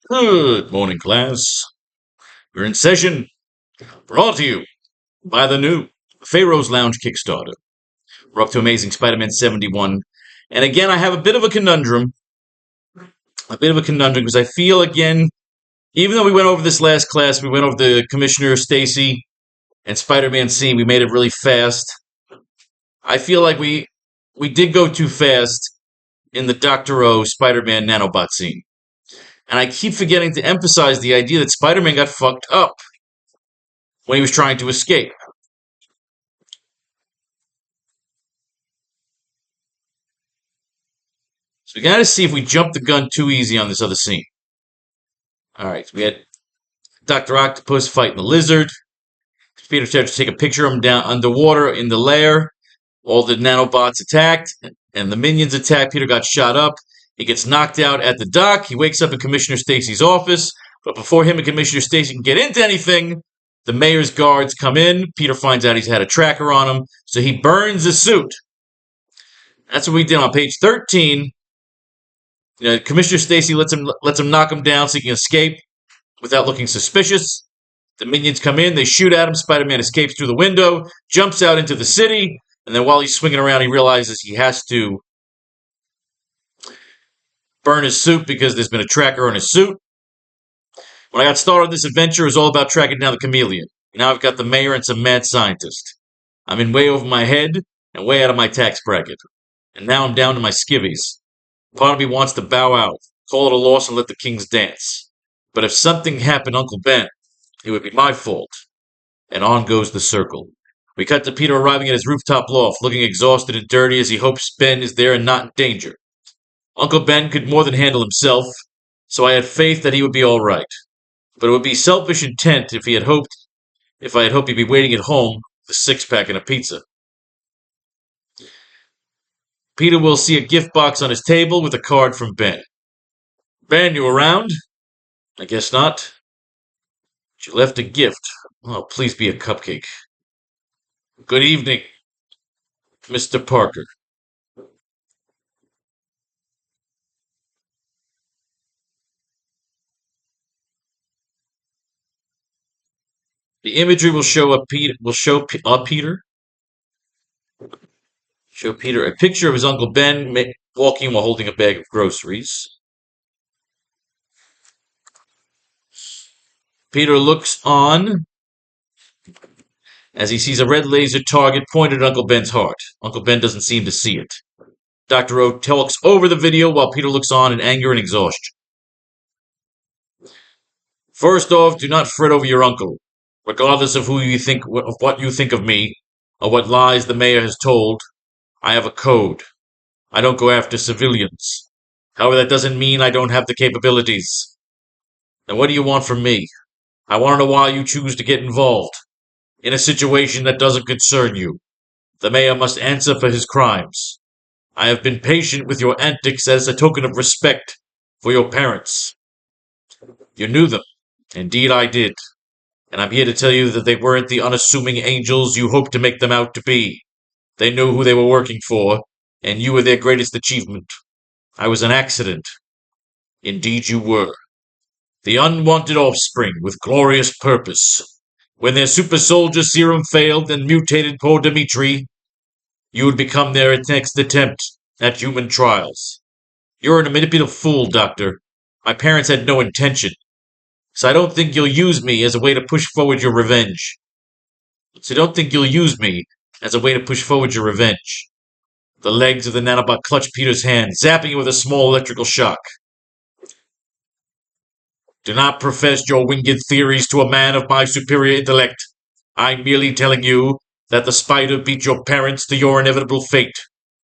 Good morning, class. We're in session. Brought to you by the new Faro's Lounge Kickstarter. We're up to Amazing Spider-Man 71. And again, I have a bit of a conundrum. Because I feel, again, even though we went over this last class, we went over the Commissioner Stacy and Spider-Man scene, we made it really fast. I feel like we did go too fast in the Dr. O Spider-Man nanobot scene. And I keep forgetting to emphasize the idea that Spider-Man got fucked up when he was trying to escape. So we gotta see if we jumped the gun too easy on this other scene. Alright, so we had Dr. Octopus fighting the lizard. Peter starts to take a picture of him down underwater in the lair. All the nanobots attacked, and the minions attacked. Peter got shot up. He gets knocked out at the dock. He wakes up in Commissioner Stacy's office. But before him and Commissioner Stacy can get into anything, the mayor's guards come in. Peter finds out he's had a tracker on him, so he burns his suit. That's what we did on page 13. Commissioner Stacy lets him knock him down so he can escape without looking suspicious. The minions come in, they shoot at him. Spider-Man escapes through the window, jumps out into the city, and then while he's swinging around, he realizes he has to burn his suit because there's been a tracker on his suit. When I got started, this adventure is all about tracking down the chameleon. Now I've got the mayor and some mad scientist. I'm in way over my head and way out of my tax bracket. And now I'm down to my skivvies. Part of me wants to bow out, call it a loss, and let the kings dance. But if something happened to Uncle Ben, it would be my fault. And on goes the circle. We cut to Peter arriving at his rooftop loft, looking exhausted and dirty as he hopes Ben is there and not in danger. Uncle Ben could more than handle himself, so I had faith that he would be all right. But it would be selfish intent if I had hoped he'd be waiting at home with a six-pack and a pizza. Peter will see a gift box on his table with a card from Ben. Ben, you around? I guess not. She left a gift. Oh, please be a cupcake. Good evening, Mr. Parker. The imagery will show Peter. Show Peter a picture of his Uncle Ben walking while holding a bag of groceries. Peter looks on as he sees a red laser target pointed at Uncle Ben's heart. Uncle Ben doesn't seem to see it. Dr. O talks over the video while Peter looks on in anger and exhaustion. First off, do not fret over your uncle. Regardless of what you think of me, or what lies the mayor has told, I have a code. I don't go after civilians. However, that doesn't mean I don't have the capabilities. Now, what do you want from me? I want to know why you choose to get involved in a situation that doesn't concern you. The mayor must answer for his crimes. I have been patient with your antics as a token of respect for your parents. You knew them. Indeed, I did. And I'm here to tell you that they weren't the unassuming angels you hoped to make them out to be. They knew who they were working for, and you were their greatest achievement. I was an accident. Indeed you were. The unwanted offspring with glorious purpose. When their super soldier serum failed and mutated poor Dimitri, you would become their next attempt at human trials. You're a manipulative fool, Doctor. My parents had no intention. So I don't think you'll use me as a way to push forward your revenge. The legs of the nanobot clutch Peter's hand, zapping it with a small electrical shock. Do not profess your winged theories to a man of my superior intellect. I'm merely telling you that the spider beat your parents to your inevitable fate.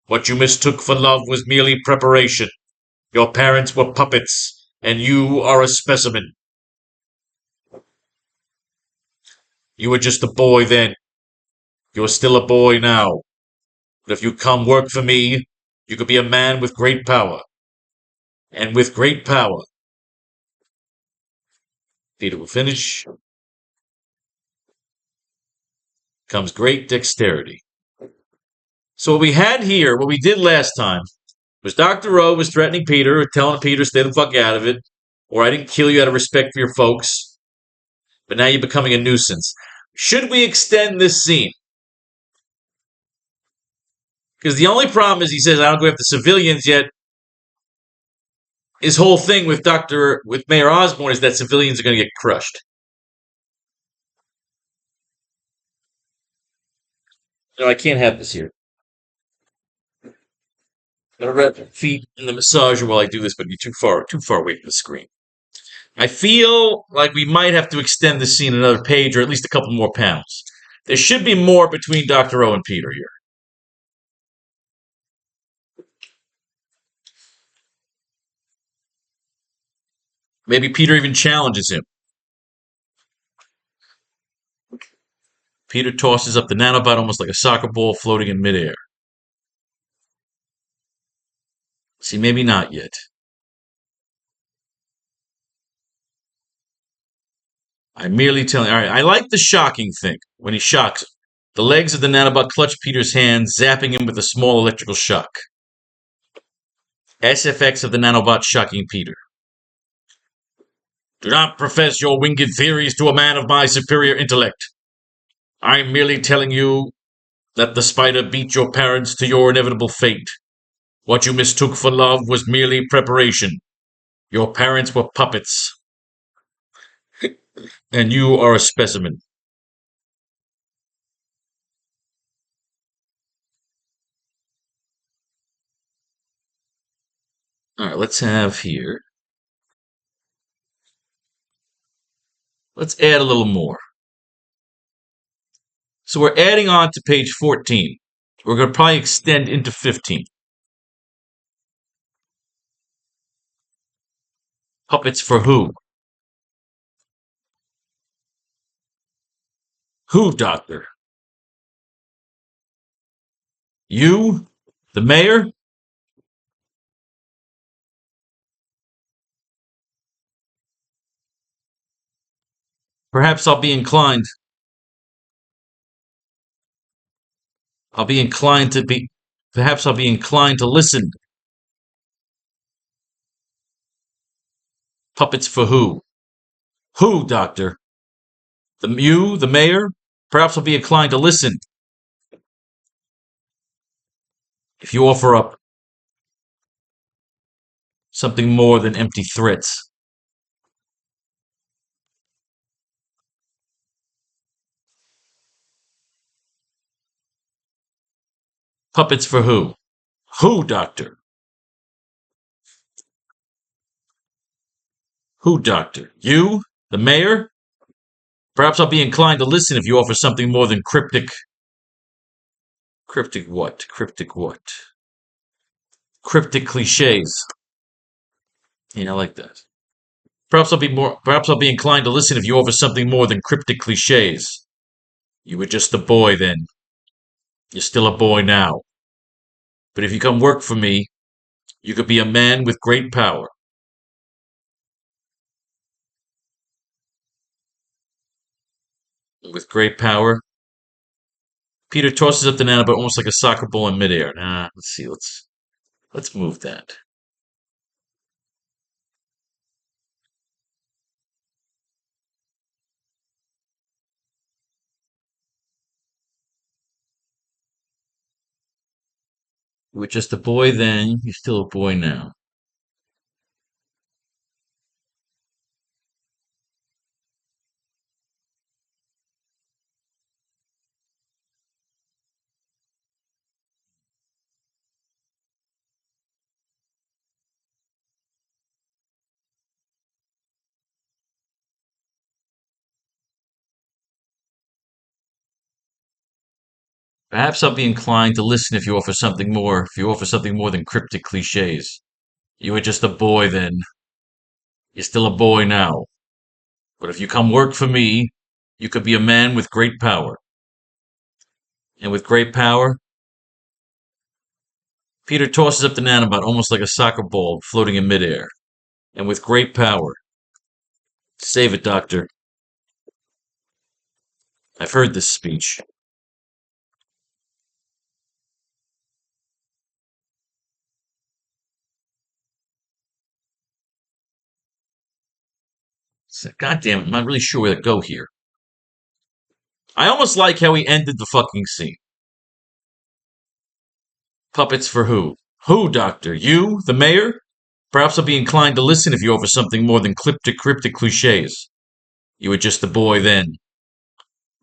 What you mistook for love was merely preparation. Your parents were puppets, and you are a specimen. You were just a boy then. You are still a boy now. But if you come work for me, you could be a man with great power. And with great power, Peter will finish, comes great dexterity. So what we had here, what we did last time, was Dr. O was threatening Peter, telling Peter to stay the fuck out of it. or I didn't kill you out of respect for your folks, but now you're becoming a nuisance. Should we extend this scene? Because the only problem is he says, I don't go after civilians yet. His whole thing with Mayor Osborn is that civilians are going to get crushed. No, I can't have this here. I'm gonna wrap my feet in the massager while I do this, but you're too far away from the screen. I feel like we might have to extend the scene another page or at least a couple more panels. There should be more between Dr. O and Peter here. Maybe Peter even challenges him. Peter tosses up the nanobot almost like a soccer ball floating in midair. See, maybe not yet. I'm merely telling. All right, I like the shocking thing when he shocks him. The legs of the nanobot clutch Peter's hand, zapping him with a small electrical shock. SFX of the nanobot shocking Peter. Do not profess your winged theories to a man of my superior intellect. I'm merely telling you that the spider beat your parents to your inevitable fate. What you mistook for love was merely preparation. Your parents were puppets, and you are a specimen. All right, let's have here. Let's add a little more. So we're adding on to page 14. We're going to probably extend into 15. Puppets for who? Who, Doctor? You? The mayor? Perhaps I'll be inclined. I'll be inclined to be. Perhaps I'll be inclined to listen. Puppets for who? Who, Doctor? The mayor? Perhaps I'll be inclined to listen. If you offer up something more than empty threats. Puppets for who? Who, Doctor? Who, Doctor? You? The mayor? Perhaps I'll be inclined to listen if you offer something more than cryptic. Cryptic what? Cryptic what? Cryptic cliches. I like that. Perhaps I'll be inclined to listen if you offer something more than cryptic cliches. You were just a boy then. You're still a boy now. But if you come work for me, you could be a man with great power. With great power, Peter tosses up the nanobot almost like a soccer ball in midair. Let's see. Let's move that. You were just a boy then. You're still a boy now. Perhaps I'll be inclined to listen if you offer something more. If you offer something more than cryptic cliches. You were just a boy then. You're still a boy now. But if you come work for me, you could be a man with great power. And with great power, Peter tosses up the nanobot almost like a soccer ball floating in midair. And with great power. Save it, Doctor. I've heard this speech. God damn it, I'm not really sure where to go here. I almost like how he ended the fucking scene. Puppets for who? Who, Doctor? You? The mayor? Perhaps I'll be inclined to listen if you offer something more than cryptic cliches. You were just a boy then.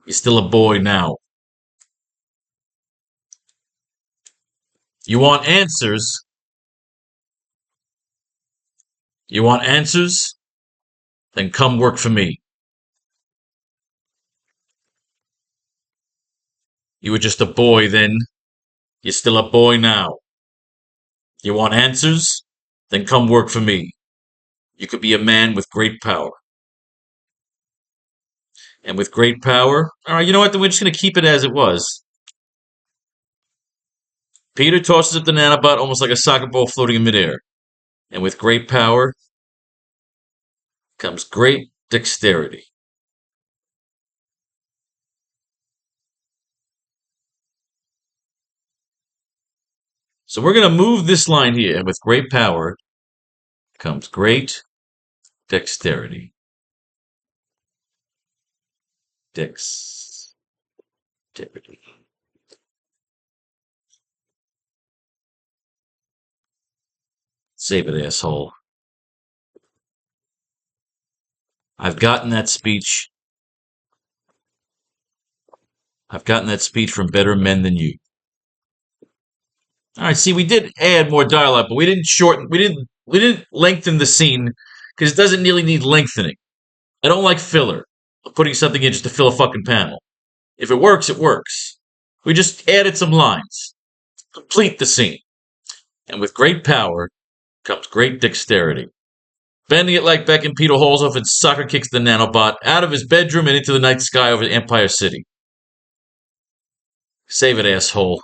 You're still a boy now. You want answers? You want answers? Then come work for me. You were just a boy then. You're still a boy now. You want answers? Then come work for me. You could be a man with great power. And with great power, alright, you know what? Then we're just going to keep it as it was. Peter tosses up the nanobot almost like a soccer ball floating in midair. And with great power comes great dexterity. So we're going to move this line here. And with great power comes great dexterity. Dexterity. Save it, asshole. I've gotten that speech. I've gotten that speech from better men than you. All right, see, we did add more dialogue, but we didn't shorten. We didn't lengthen the scene because it doesn't really need lengthening. I don't like filler. Putting something in just to fill a fucking panel. If it works, it works. We just added some lines. Complete the scene. And with great power comes great dexterity. Bending it like Beckham, Peter hauls off and soccer kicks the nanobot out of his bedroom and into the night sky over Empire City. Save it, asshole.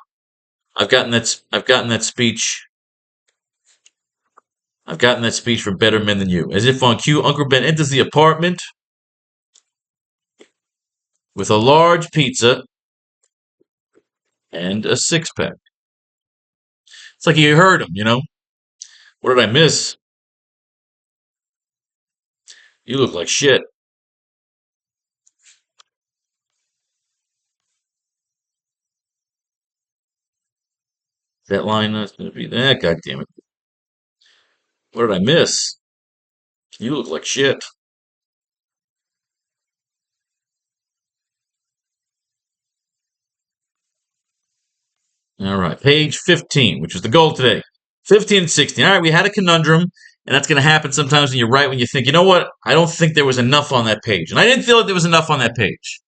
I've gotten that speech. I've gotten that speech from better men than you. As if on cue, Uncle Ben enters the apartment with a large pizza and a six-pack. It's like he heard him, you know? What did I miss? You look like shit. That line is going to be that. God damn it. What did I miss? You look like shit. All right, page 15, which was the goal today. 15 and 16. All right, we had a conundrum, and that's going to happen sometimes when you're right, when you think, you know what? I don't think there was enough on that page. And I didn't feel like there was enough on that page.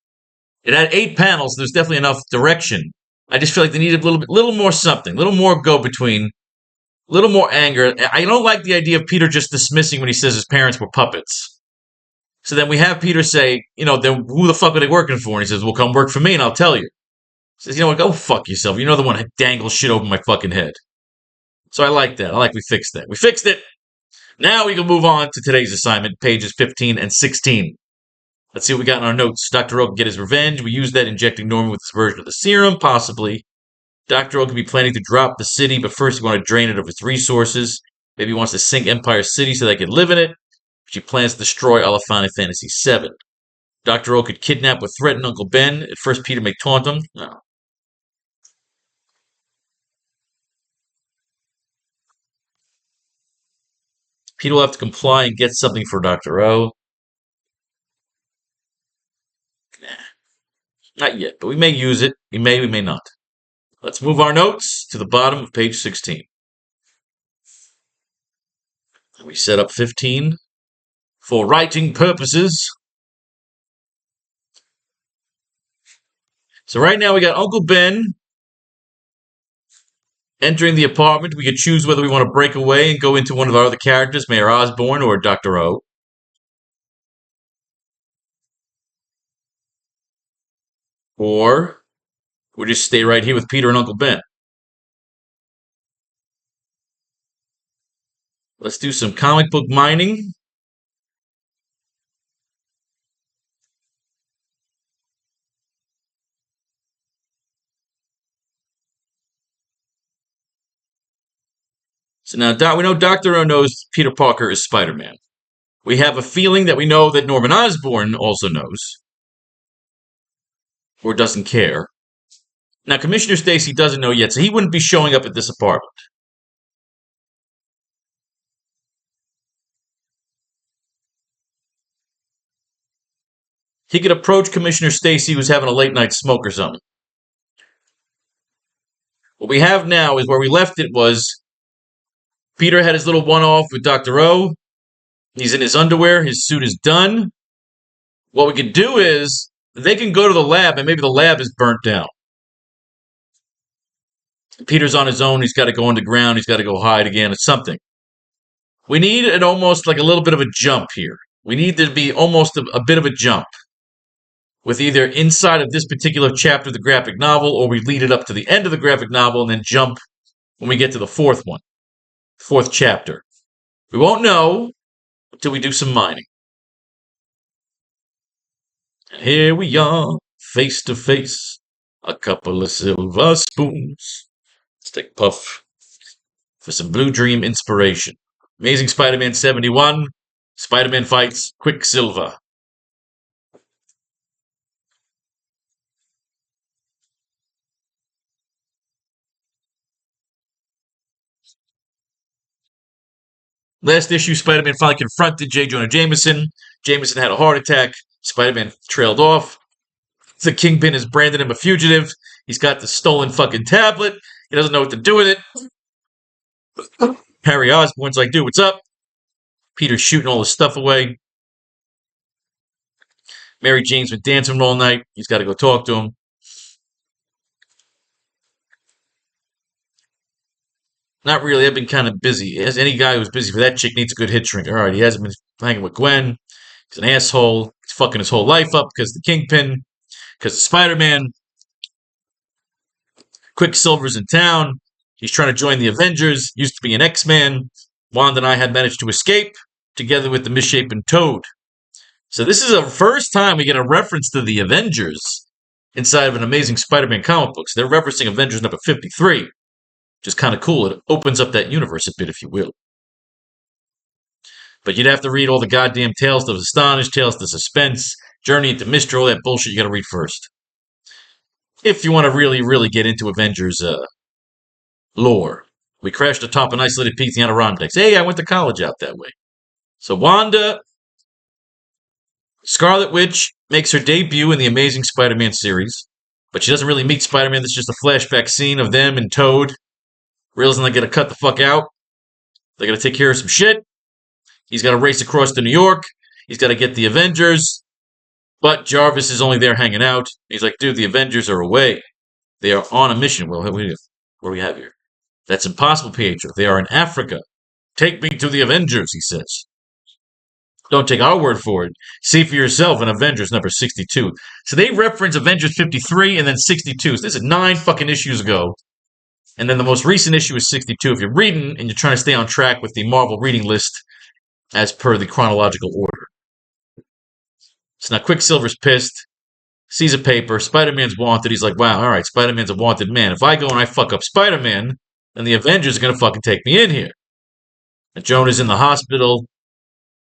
It had 8 panels. There's definitely enough direction. I just feel like they needed little more something, a little more go between, a little more anger. I don't like the idea of Peter just dismissing when he says his parents were puppets. So then we have Peter say, you know, then who the fuck are they working for? And he says, well, come work for me and I'll tell you. He says, you know what, go fuck yourself. You're the one that dangles shit over my fucking head. So I like that. I like we fixed that. We fixed it. Now we can move on to today's assignment, pages 15 and 16. Let's see what we got in our notes. Dr. O can get his revenge. We use that injecting Norman with his version of the serum, possibly. Dr. O could be planning to drop the city, but first he wants to drain it of its resources. Maybe he wants to sink Empire City so they can live in it. She plans to destroy all of Final Fantasy VII. Dr. O could kidnap or threaten Uncle Ben. At first, Peter may taunt him. No. Peter will have to comply and get something for Dr. O. Nah, not yet, but we may use it. We may not. Let's move our notes to the bottom of page 16. We set up 15 for writing purposes. So right now we got Uncle Ben entering the apartment. We could choose whether we want to break away and go into one of our other characters, Mayor Osborn or Dr. O. Or we'll just stay right here with Peter and Uncle Ben. Let's do some comic book mining. So now we know Dr. O knows Peter Parker is Spider-Man. We have a feeling that we know that Norman Osborn also knows. Or doesn't care. Now, Commissioner Stacy doesn't know yet, so he wouldn't be showing up at this apartment. He could approach Commissioner Stacy, who's having a late night smoke or something. What we have now is where we left it was Peter had his little one-off with Dr. O. He's in his underwear. His suit is done. What we could do is they can go to the lab, and maybe the lab is burnt down. Peter's on his own. He's got to go underground. He's got to go hide again. It's something. We need an almost like a little bit of a jump here. We need there to be almost a bit of a jump with either inside of this particular chapter of the graphic novel, or we lead it up to the end of the graphic novel and then jump when we get to the fourth chapter. We won't know until we do some mining. And here we are, face to face, a couple of silver spoons. Let's take a puff for some Blue Dream inspiration. Amazing Spider-Man 71, Spider-Man fights Quicksilver. Last issue, Spider-Man finally confronted J. Jonah Jameson. Jameson had a heart attack. Spider-Man trailed off. The Kingpin has branded him a fugitive. He's got the stolen fucking tablet. He doesn't know what to do with it. Harry Osborn's like, dude, what's up? Peter's shooting all his stuff away. Mary Jane's been dancing all night. He's got to go talk to him. Not really. I've been kind of busy. As any guy who's busy for that chick needs a good hit shrink. All right, he hasn't been hanging with Gwen. He's an asshole. He's fucking his whole life up because the Kingpin, because of Spider-Man. Quicksilver's in town. He's trying to join the Avengers. Used to be an X-Man. Wanda and I had managed to escape together with the misshapen Toad. So this is the first time we get a reference to the Avengers inside of an Amazing Spider-Man comic book. So they're referencing Avengers number 53. Which is kind of cool. It opens up that universe a bit, if you will. But you'd have to read all the goddamn Tales of Astonish, Tales of Suspense, Journey into Mystery, all that bullshit you gotta read first. If you want to really, really get into Avengers lore. We crashed atop an isolated peak in the Adirondacks. Hey, I went to college out that way. So Wanda, Scarlet Witch, makes her debut in the Amazing Spider-Man series. But she doesn't really meet Spider-Man. This is just a flashback scene of them and Toad realizing they gotta cut the fuck out. They gotta take care of some shit. He's gotta race across to New York. He's gotta get the Avengers. But Jarvis is only there hanging out. He's like, dude, the Avengers are away. They are on a mission. Well, what do we have here? That's impossible, Pietro. They are in Africa. Take me to the Avengers, he says. Don't take our word for it. See for yourself in Avengers number 62. So they reference Avengers 53 and then 62. So this is 9 fucking issues ago. And then the most recent issue is 62. If you're reading and you're trying to stay on track with the Marvel reading list as per the chronological order. So now Quicksilver's pissed, sees a paper, Spider-Man's wanted. He's like, wow, all right, Spider-Man's a wanted man. If I go and I fuck up Spider-Man, then the Avengers are going to fucking take me in here. And Jonah's in the hospital.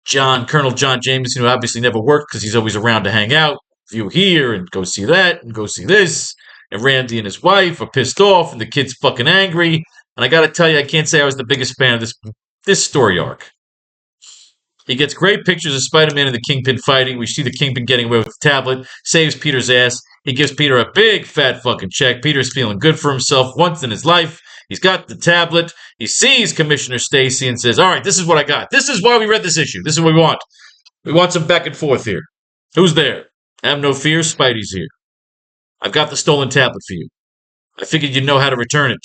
Colonel John Jameson, who obviously never worked because he's always around to hang out, view here and go see that and go see this. And Randy and his wife are pissed off, and the kid's fucking angry. And I got to tell you, I can't say I was the biggest fan of this story arc. He gets great pictures of Spider-Man and the Kingpin fighting. We see the Kingpin getting away with the tablet, saves Peter's ass. He gives Peter a big fat fucking check. Peter's feeling good for himself once in his life. He's got the tablet. He sees Commissioner Stacy and says, all right, this is what I got. This is why we read this issue. This is what we want. We want some back and forth here. Who's there? Have no fear, Spidey's here. I've got the stolen tablet for you. I figured you'd know how to return it.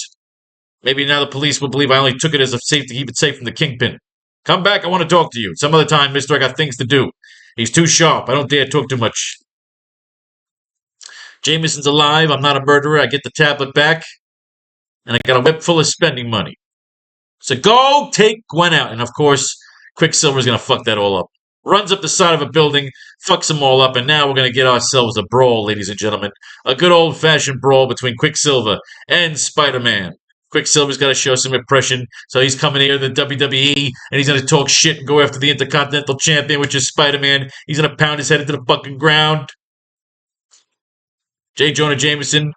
Maybe now the police will believe I only took it as a safe to keep it safe from the Kingpin. Come back, I want to talk to you. Some other time, mister, I got things to do. He's too sharp. I don't dare talk too much. Jameson's alive. I'm not a murderer. I get the tablet back. And I got a whip full of spending money. So go take Gwen out. And of course, Quicksilver's going to fuck that all up. Runs up the side of a building, fucks them all up, and now we're going to get ourselves a brawl, ladies and gentlemen. A good old-fashioned brawl between Quicksilver and Spider-Man. Quicksilver's got to show some impression, so he's coming here to the WWE, and he's going to talk shit and go after the Intercontinental Champion, which is Spider-Man. He's going to pound his head into the fucking ground. J. Jonah Jameson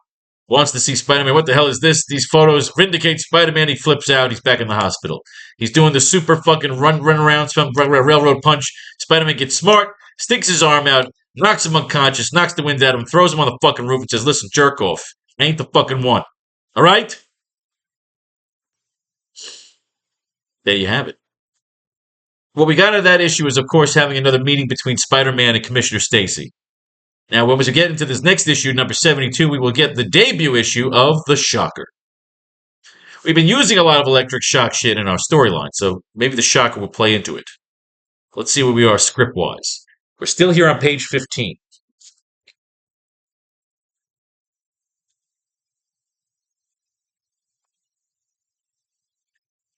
wants to see Spider-Man. What the hell is this? These photos vindicate Spider-Man. He flips out. He's back in the hospital. He's doing the super fucking run around, railroad punch. Spider-Man gets smart, sticks his arm out, knocks him unconscious, knocks the wind out of him, throws him on the fucking roof and says, listen, jerk off. I ain't the fucking one. All right? There you have it. What we got out of that issue is, of course, having another meeting between Spider-Man and Commissioner Stacy. Now, when we get into this next issue, number 72, we will get the debut issue of The Shocker. We've been using a lot of electric shock shit in our storyline, so maybe The Shocker will play into it. Let's see where we are script-wise. We're still here on page 15.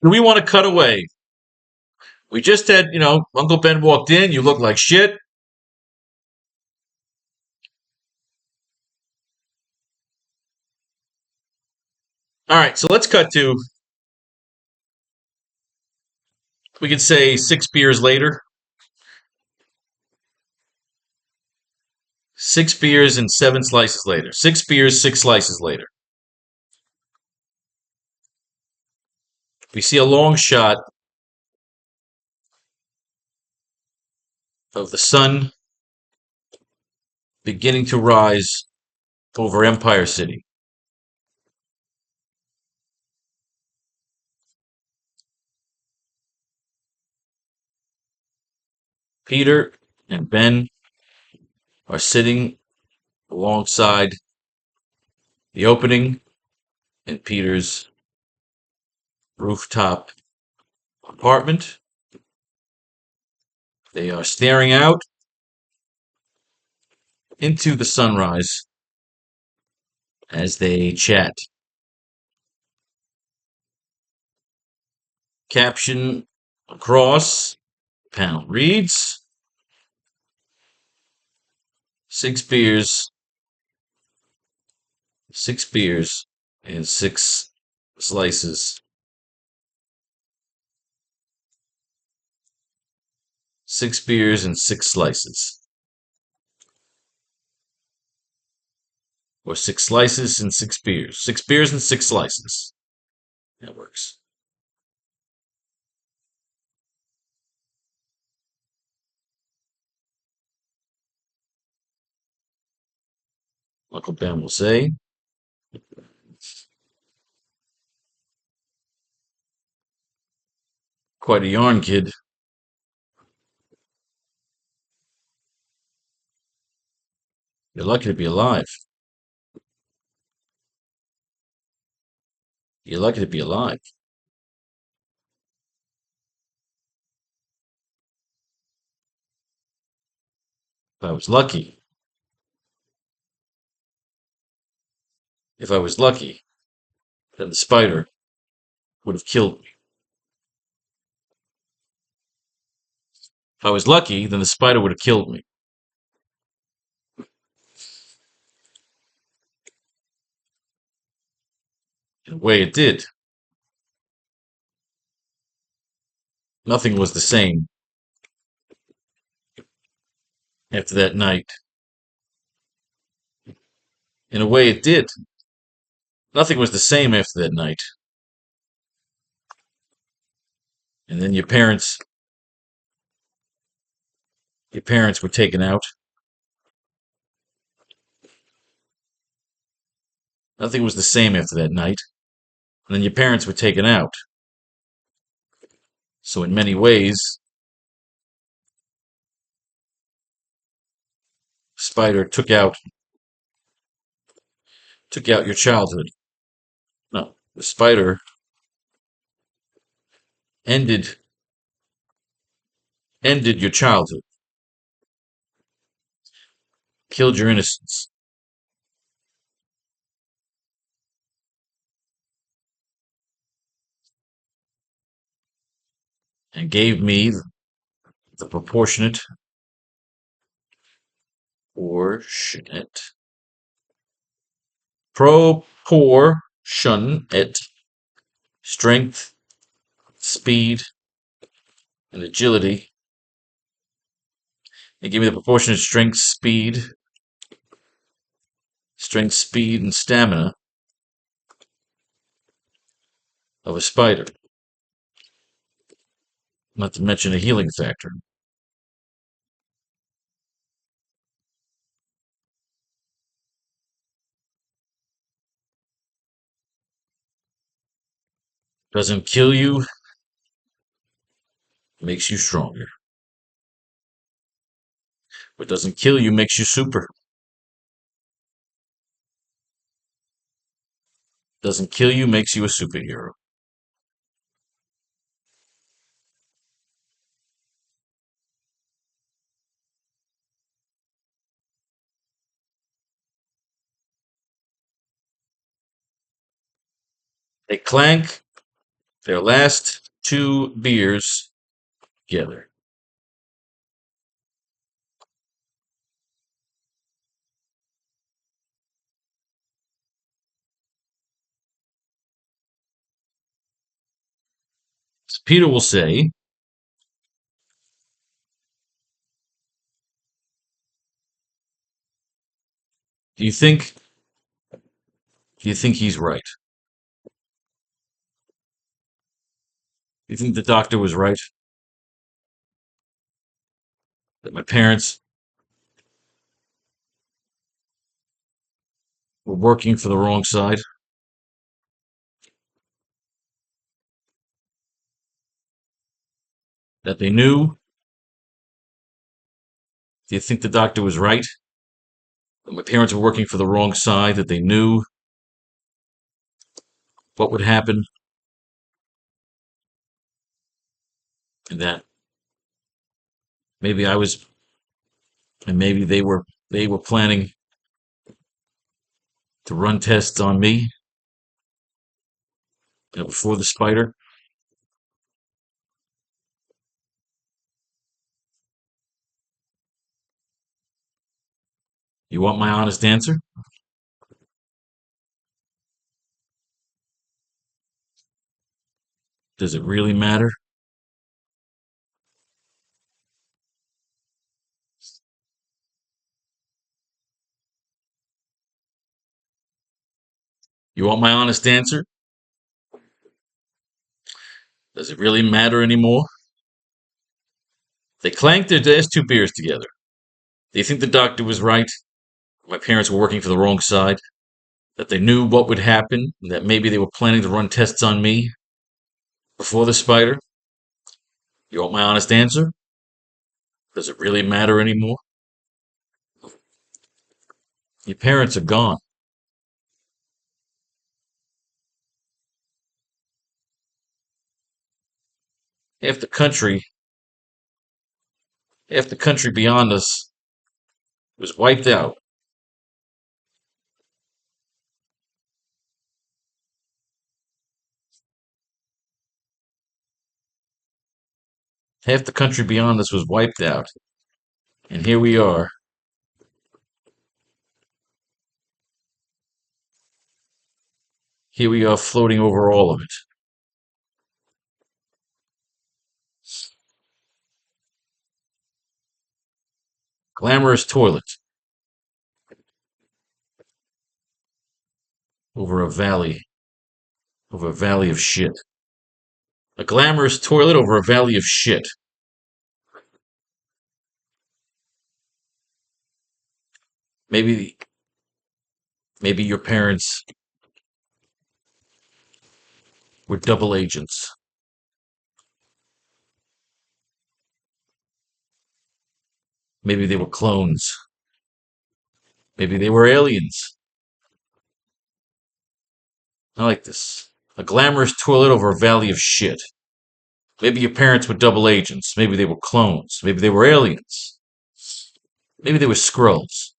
Do we want to cut away? We just had, Uncle Ben walked in, you look like shit. All right, so let's cut to, we could say 6 beers later. 6 beers and 7 slices later. 6 beers, 6 slices later. We see a long shot of the sun beginning to rise over Empire City. Peter and Ben are sitting alongside the opening in Peter's rooftop apartment. They are staring out into the sunrise as they chat. Caption across panel reads, 6 beers, 6 beers, and 6 slices. 6 beers and 6 slices. Or 6 slices and 6 beers. 6 beers and 6 slices. That works. Uncle Ben will say, quite a yarn, kid. You're lucky to be alive. You're lucky to be alive. If I was lucky, then the spider would have killed me. If I was lucky, then the spider would have killed me. In a way, it did. Nothing was the same after that night. In a way, it did. Nothing was the same after that night. And then your parents were taken out. Nothing was the same after that night. And then your parents were taken out. So in many ways, Spider took out your childhood. No, the spider ended your childhood. Killed your innocence. And gave me the proportionate strength, speed, and agility. They give me the proportion of strength, speed, and stamina of a spider. Not to mention a healing factor. Doesn't kill you, makes you stronger. What doesn't kill you makes you super. Doesn't kill you makes you a superhero. They clank their last two beers together. So Peter will say, "Do you think? Do you think he's right? Do you think the doctor was right? That my parents were working for the wrong side? That they knew? Do you think the doctor was right? That my parents were working for the wrong side? That they knew what would happen? And that maybe I was, and maybe they were planning to run tests on me, before the spider? You want my honest answer? Does it really matter? You want my honest answer? Does it really matter anymore? They clanked their last two beers together. Do you think the doctor was right? My parents were working for the wrong side? That they knew what would happen? That maybe they were planning to run tests on me before the spider? You want my honest answer? Does it really matter anymore? Your parents are gone. Half the country, half the country beyond us was wiped out. Half the country beyond us was wiped out. And here we are. Here we are floating over all of it. Glamorous toilet over a valley, over a valley of shit. A glamorous toilet over a valley of shit. Maybe, maybe your parents were double agents. Maybe they were clones. Maybe they were aliens. I like this. A glamorous toilet over a valley of shit. Maybe your parents were double agents. Maybe they were clones. Maybe they were aliens. Maybe they were Skrulls.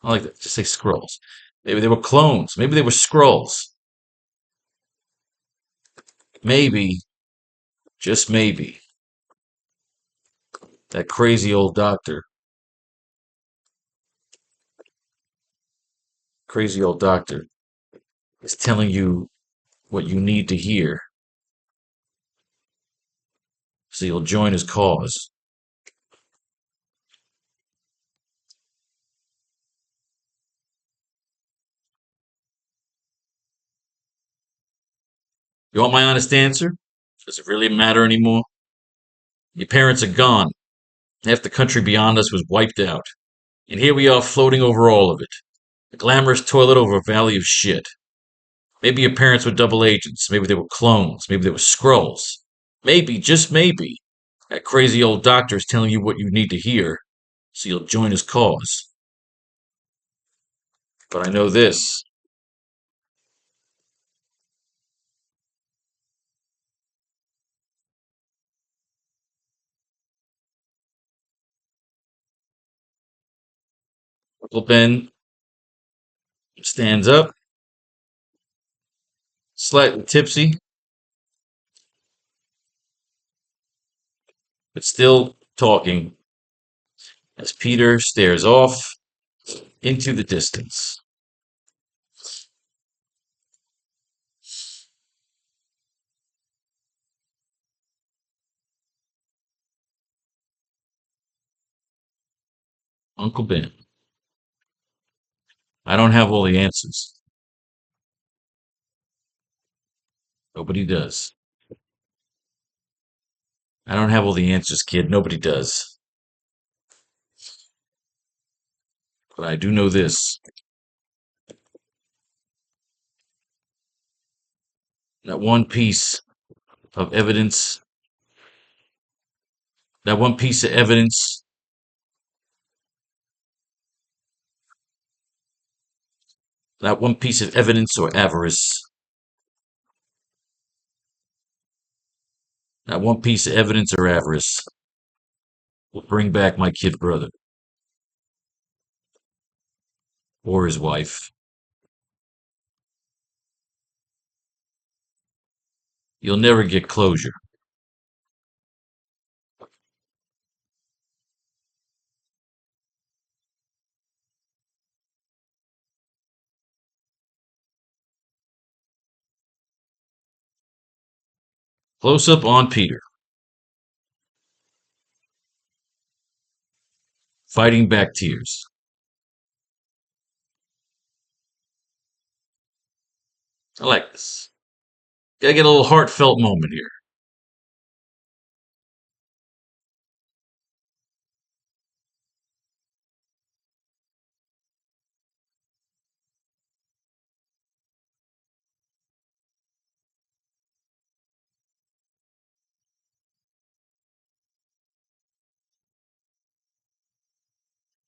I like that. Just say Skrulls. Maybe they were clones. Maybe they were Skrulls. Maybe, just maybe, that crazy old doctor is telling you what you need to hear. so you'll join his cause. You want my honest answer? Does it really matter anymore? Your parents are gone. Half the country beyond us was wiped out. And here we are floating over all of it. A glamorous toilet over a valley of shit. Maybe your parents were double agents. Maybe they were clones. Maybe they were Skrulls. Maybe, just maybe, that crazy old doctor is telling you what you need to hear, so you'll join his cause. But I know this. Uncle Ben stands up, slightly tipsy, but still talking, as Peter stares off into the distance. Uncle Ben, I don't have all the answers. Nobody does. I don't have all the answers, kid. Nobody does. But I do know this. That one piece of evidence, that one piece of evidence, that one piece of evidence or avarice, that one piece of evidence or avarice will bring back my kid brother or his wife. You'll never get closure. Close up on Peter, fighting back tears. I like this. Gotta get a little heartfelt moment here.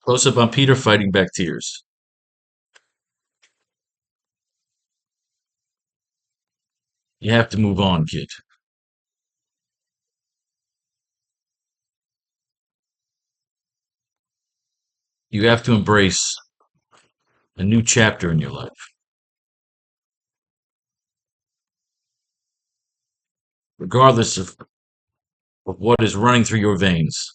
Close up on Peter fighting back tears. You have to move on, kid. You have to embrace a new chapter in your life, regardless of what is running through your veins.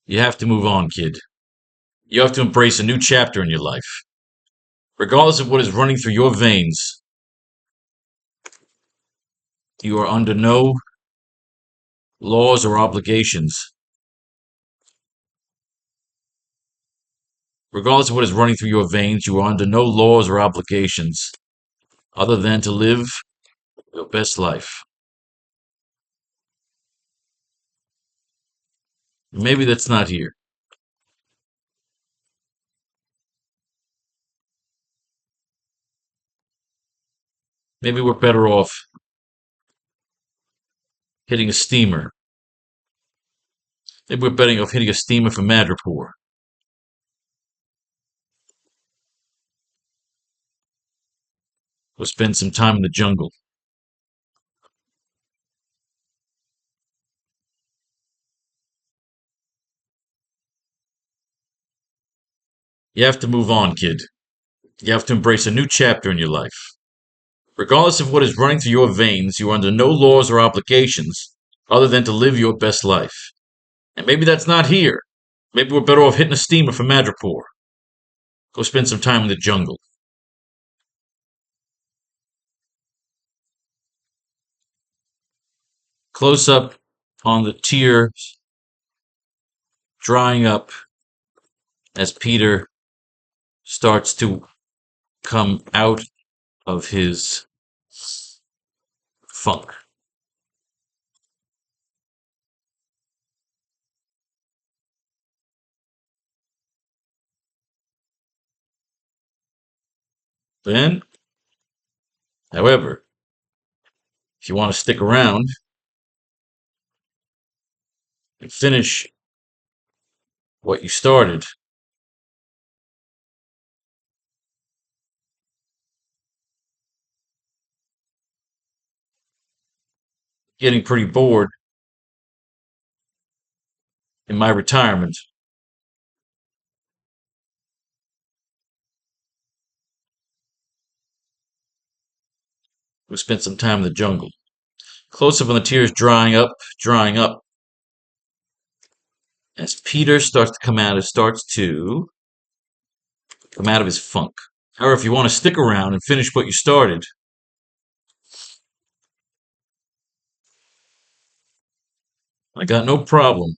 You have to move on, kid. You have to embrace a new chapter in your life, regardless of what is running through your veins. You are under no laws or obligations, regardless of what is running through your veins. You are under no laws or obligations other than to live your best life. Maybe that's not here. Maybe we're better off hitting a steamer. Maybe we're betting off hitting a steamer from Madripoor. Go spend some time in the jungle. You have to move on, kid. You have to embrace a new chapter in your life. Regardless of what is running through your veins, you are under no laws or obligations other than to live your best life. And maybe that's not here. Maybe we're better off hitting a steamer from Madripoor. Go spend some time in the jungle. Close up on the tears drying up as Peter starts to come out of his funk. Then, however, if you want to stick around and finish what you started, getting pretty bored in my retirement, we spent some time in the jungle. Close up on the tears drying up, as Peter starts to come out of his funk. However, if you want to stick around and finish what you started, I got no problem.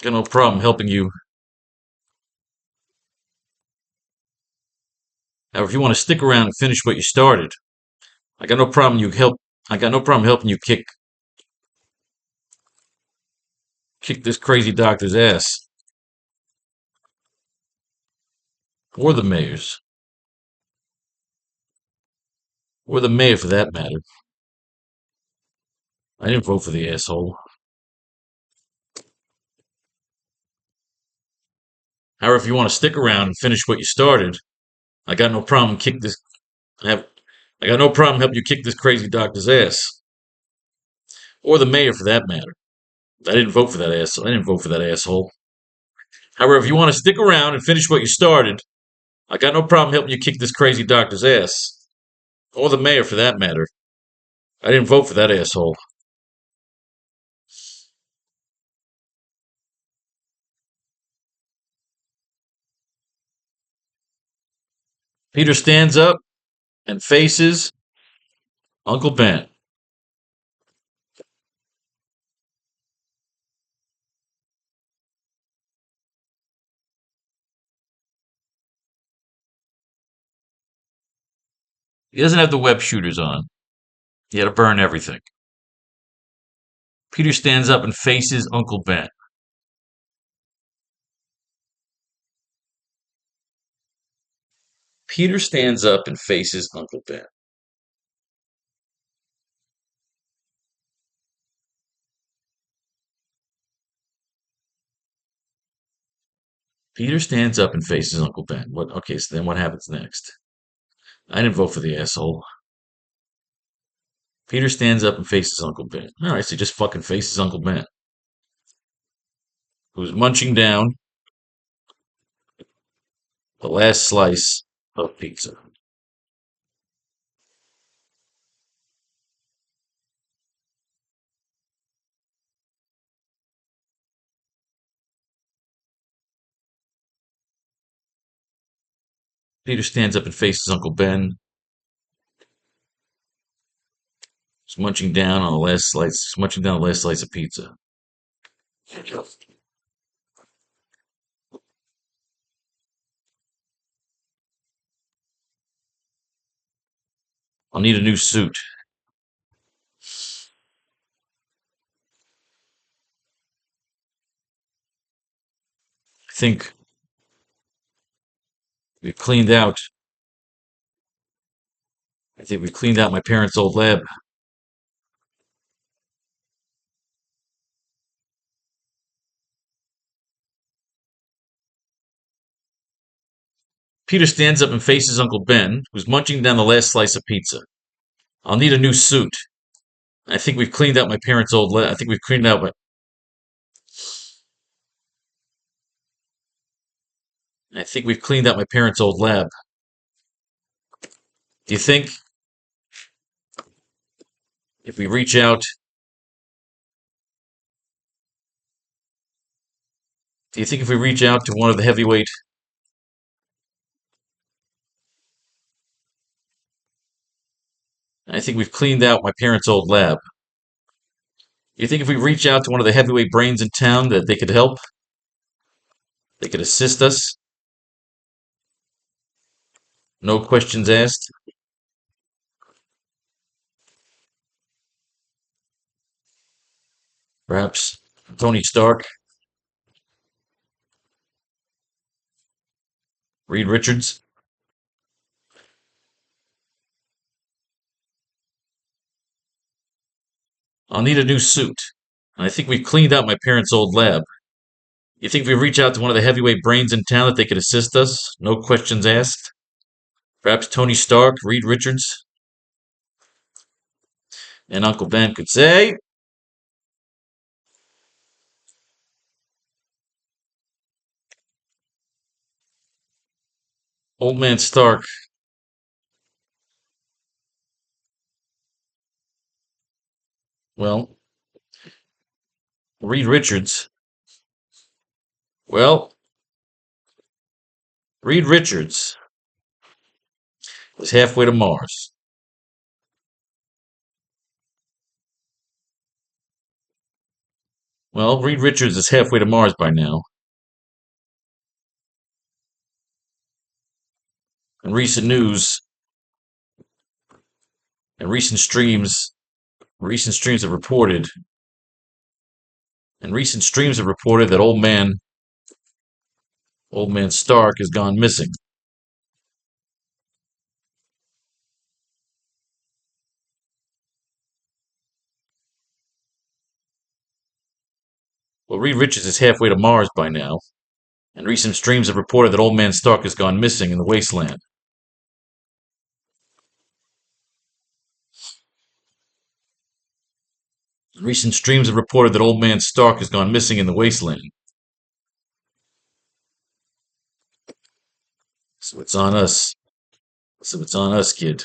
Got no problem helping you. However, if you want to stick around and finish what you started, I got no problem you help. I got no problem helping you kick this crazy doctor's ass, or the mayor's, or the mayor for that matter. I didn't vote for the asshole. However, if you want to stick around and finish what you started, I got no problem kick this. I have. I got no problem helping you kick this crazy doctor's ass, or the mayor for that matter. I didn't vote for that asshole. I didn't vote for that asshole. However, if you want to stick around and finish what you started, I got no problem helping you kick this crazy doctor's ass, or the mayor for that matter. I didn't vote for that asshole. Peter stands up and faces Uncle Ben. He doesn't have the web shooters on. He had to burn everything. Peter stands up and faces Uncle Ben. Peter stands up and faces Uncle Ben. Peter stands up and faces Uncle Ben. What? Okay, so then what happens next? I didn't vote for the asshole. Peter stands up and faces Uncle Ben. All right, so he just fucking faces Uncle Ben, who's munching down the last slice of pizza. Peter stands up and faces Uncle Ben, who's munching down on the last slice, munching down the last slice of pizza. I'll need a new suit. I think we've cleaned out. I think we've cleaned out my parents' old lab. Peter stands up and faces Uncle Ben, who's munching down the last slice of pizza. I'll need a new suit. I think we've cleaned out my parents' old lab. I think we've cleaned out my. I think we've cleaned out my parents' old lab. Do you think if we reach out, do you think if we reach out to one of the heavyweight, I think we've cleaned out my parents' old lab. You think if we reach out to one of the heavyweight brains in town that they could help? They could assist us? No questions asked? Perhaps Tony Stark? Reed Richards? I'll need a new suit. And I think we've cleaned out my parents' old lab. You think if we reach out to one of the heavyweight brains in town that they could assist us? No questions asked? Perhaps Tony Stark, Reed Richards, and Uncle Ben could say, Old Man Stark, well, Reed Richards, well, Reed Richards is halfway to Mars. Well, Reed Richards is halfway to Mars by now. In recent news and recent streams have reported, that Old Man Stark has gone missing. Well, Reed Richards is halfway to Mars by now, and recent streams have reported that Old Man Stark has gone missing in the wasteland. Recent streams have reported that Old Man Stark has gone missing in the wasteland. So it's on us. Kid.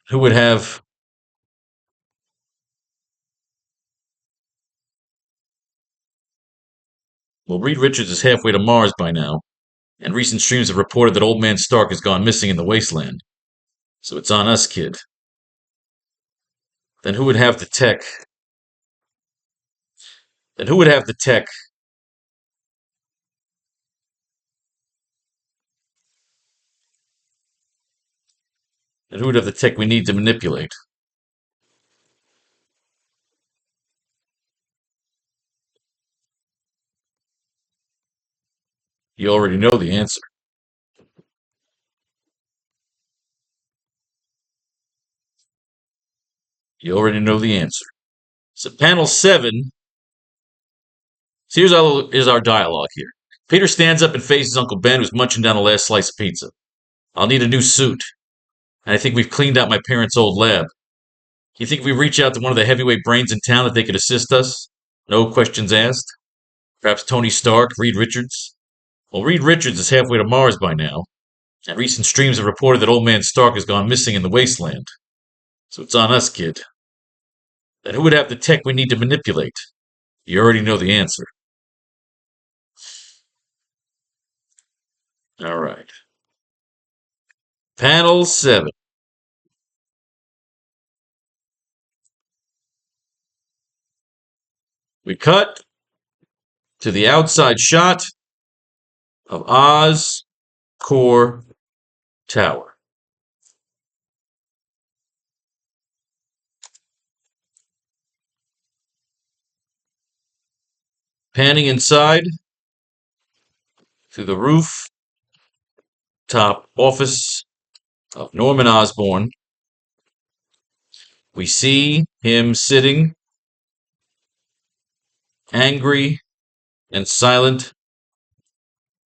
Who would have Well, Reed Richards is halfway to Mars by now, and recent streams have reported that Old Man Stark has gone missing in the wasteland. So it's on us, kid. Then who would have the tech? Then who would have the tech? And who would have the tech we need to manipulate? You already know the answer. You already know the answer. So panel 7. So here's our dialogue here. Peter stands up and faces Uncle Ben, who's munching down the last slice of pizza. I'll need a new suit. And I think we've cleaned out my parents' old lab. You think if we reach out to one of the heavyweight brains in town that they could assist us? No questions asked? Perhaps Tony Stark, Reed Richards? Well, Reed Richards is halfway to Mars by now, and recent streams have reported that Old Man Stark has gone missing in the wasteland. So it's on us, kid. Then who would have the tech we need to manipulate? You already know the answer. All right. Panel 7. We cut to the outside shot of Oz Core Tower. Panning inside through the roof top office of Norman Osborn, we see him sitting angry and silent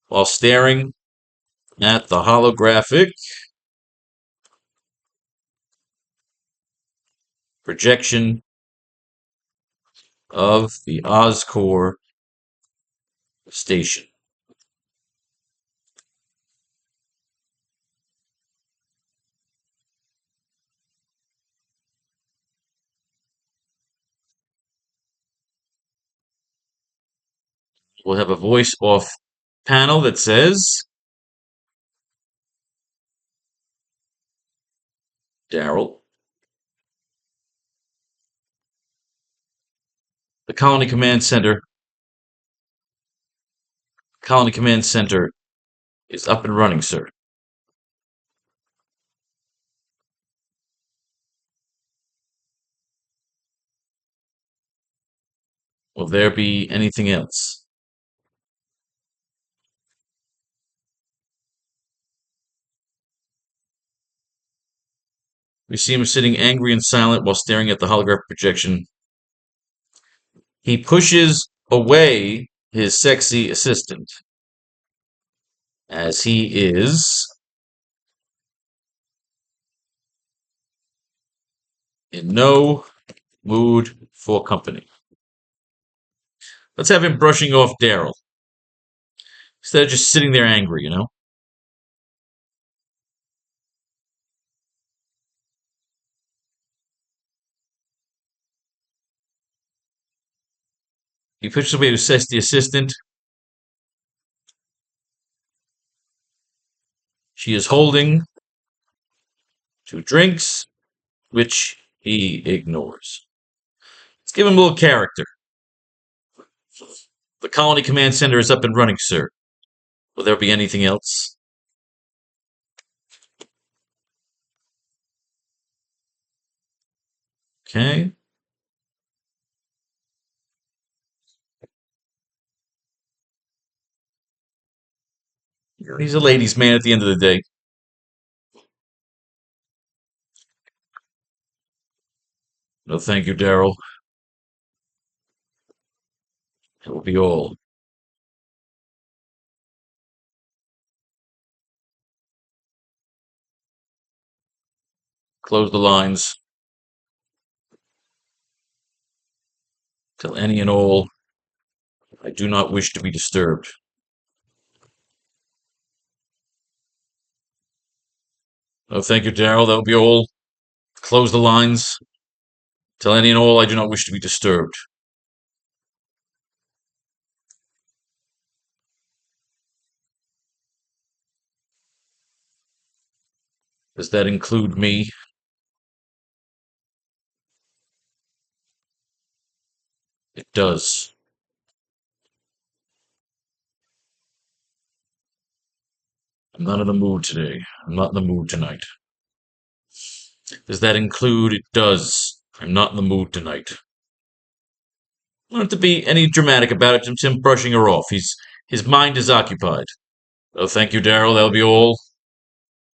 while staring at the holographic projection of the Oscorp station. we'll have a voice off panel that says, Daryl, the Colony Command Center is up and running, sir. Will there be anything else? We see him sitting angry and silent while staring at the holographic projection. He pushes away his sexy assistant, as he is in no mood for company. Let's have him brushing off Daryl, instead of just sitting there angry, you know? He pushes away his sexy assistant. She is holding 2 drinks, which he ignores. Let's give him a little character. The Colony Command Center is up and running, sir. Will there be anything else? Okay. He's a ladies' man at the end of the day. No, thank you, Daryl. It will be all. Close the lines. Tell any and all, I do not wish to be disturbed. No, thank you, Daryl. That will be all. Close the lines. Tell any and all, I do not wish to be disturbed. Does that include me? It does. I'm not in the mood today. I'm not in the mood tonight. Does that include? It does. I'm not in the mood tonight. I don't have to be any dramatic about it. It's him brushing her off. His mind is occupied. Oh, thank you, Daryl. That'll be all.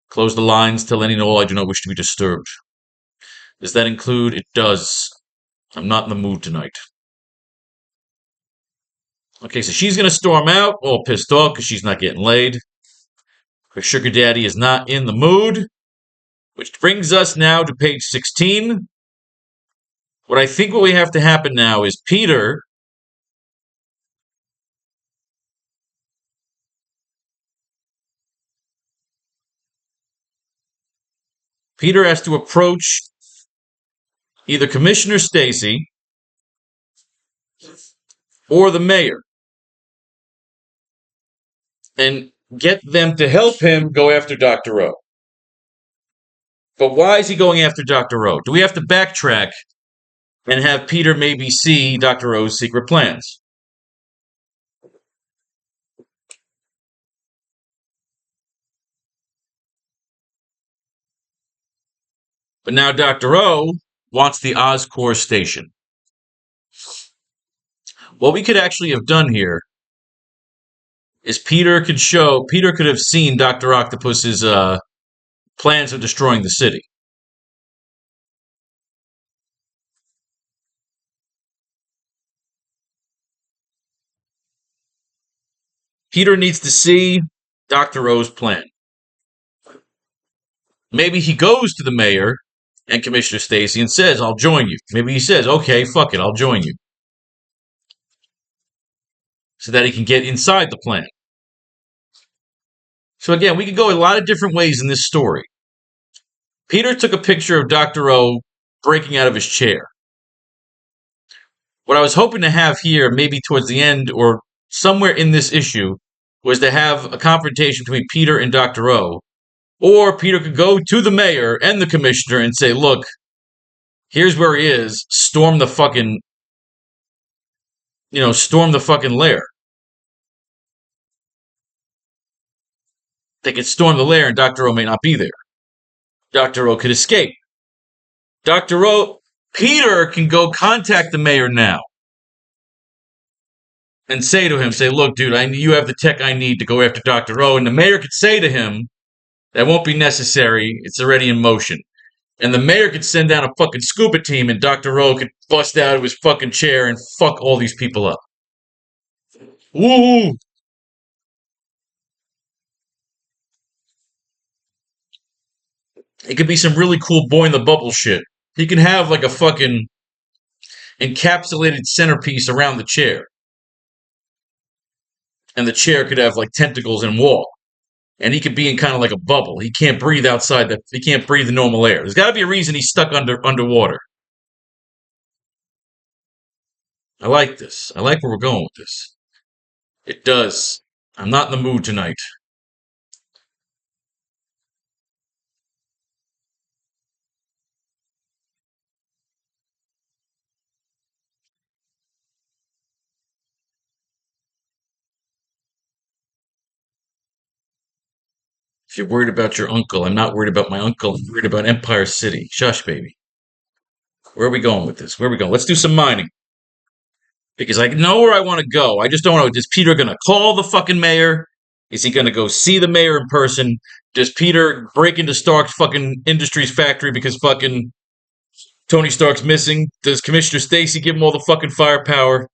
Close the lines. Tell any and all I do not wish to be disturbed. Does that include? It does. I'm not in the mood tonight. Okay, so she's going to storm out, all pissed off because she's not getting laid. Her sugar daddy is not in the mood. Which brings us now to page 16. What I think what we have to happen now is Peter has to approach either Commissioner Stacy or the mayor and get them to help him go after Dr. O. But why is he going after Dr. O? Do we have to backtrack and have Peter maybe see Dr. O's secret plans? But now Dr. O wants the Oscorp station. What we could actually have done here is Peter could have seen Dr. Octopus's plans of destroying the city. Peter needs to see Dr. O's plan. Maybe he goes to the mayor and Commissioner Stacy and says, I'll join you. Maybe he says, okay, fuck it, I'll join you. So that he can get inside the plan. So again, we could go a lot of different ways in this story. Peter took a picture of Dr. O breaking out of his chair. What I was hoping to have here, maybe towards the end or somewhere in this issue was to have a confrontation between Peter and Dr. O. Or Peter could go to the mayor and the commissioner and say, look, here's where he is. Storm the fucking lair. They could storm the lair and Dr. O may not be there. Dr. O could escape. Peter can go contact the mayor now and say to him, look, dude, you have the tech I need to go after Dr. O. And the mayor could say to him, that won't be necessary. It's already in motion. And the mayor could send down a fucking scuba team and Dr. O could bust out of his fucking chair and fuck all these people up. Woo! It could be some really cool boy in the bubble shit. He can have like a fucking encapsulated centerpiece around the chair. And the chair could have like tentacles and walk. And he could be in kind of like a bubble. He can't breathe outside that. He can't breathe the normal air. There's got to be a reason he's stuck underwater. I like this. I like where we're going with this. It does. I'm not in the mood tonight. If you're worried about your uncle, I'm not worried about my uncle. I'm worried about Empire City. Shush, baby. Where are we going with this? Where are we going? Let's do some mining. Because I know where I want to go. I just don't know. Is Peter going to call the fucking mayor? Is he going to go see the mayor in person? Does Peter break into Stark's fucking Industries factory because fucking Tony Stark's missing? Does Commissioner Stacy give him all the fucking firepower?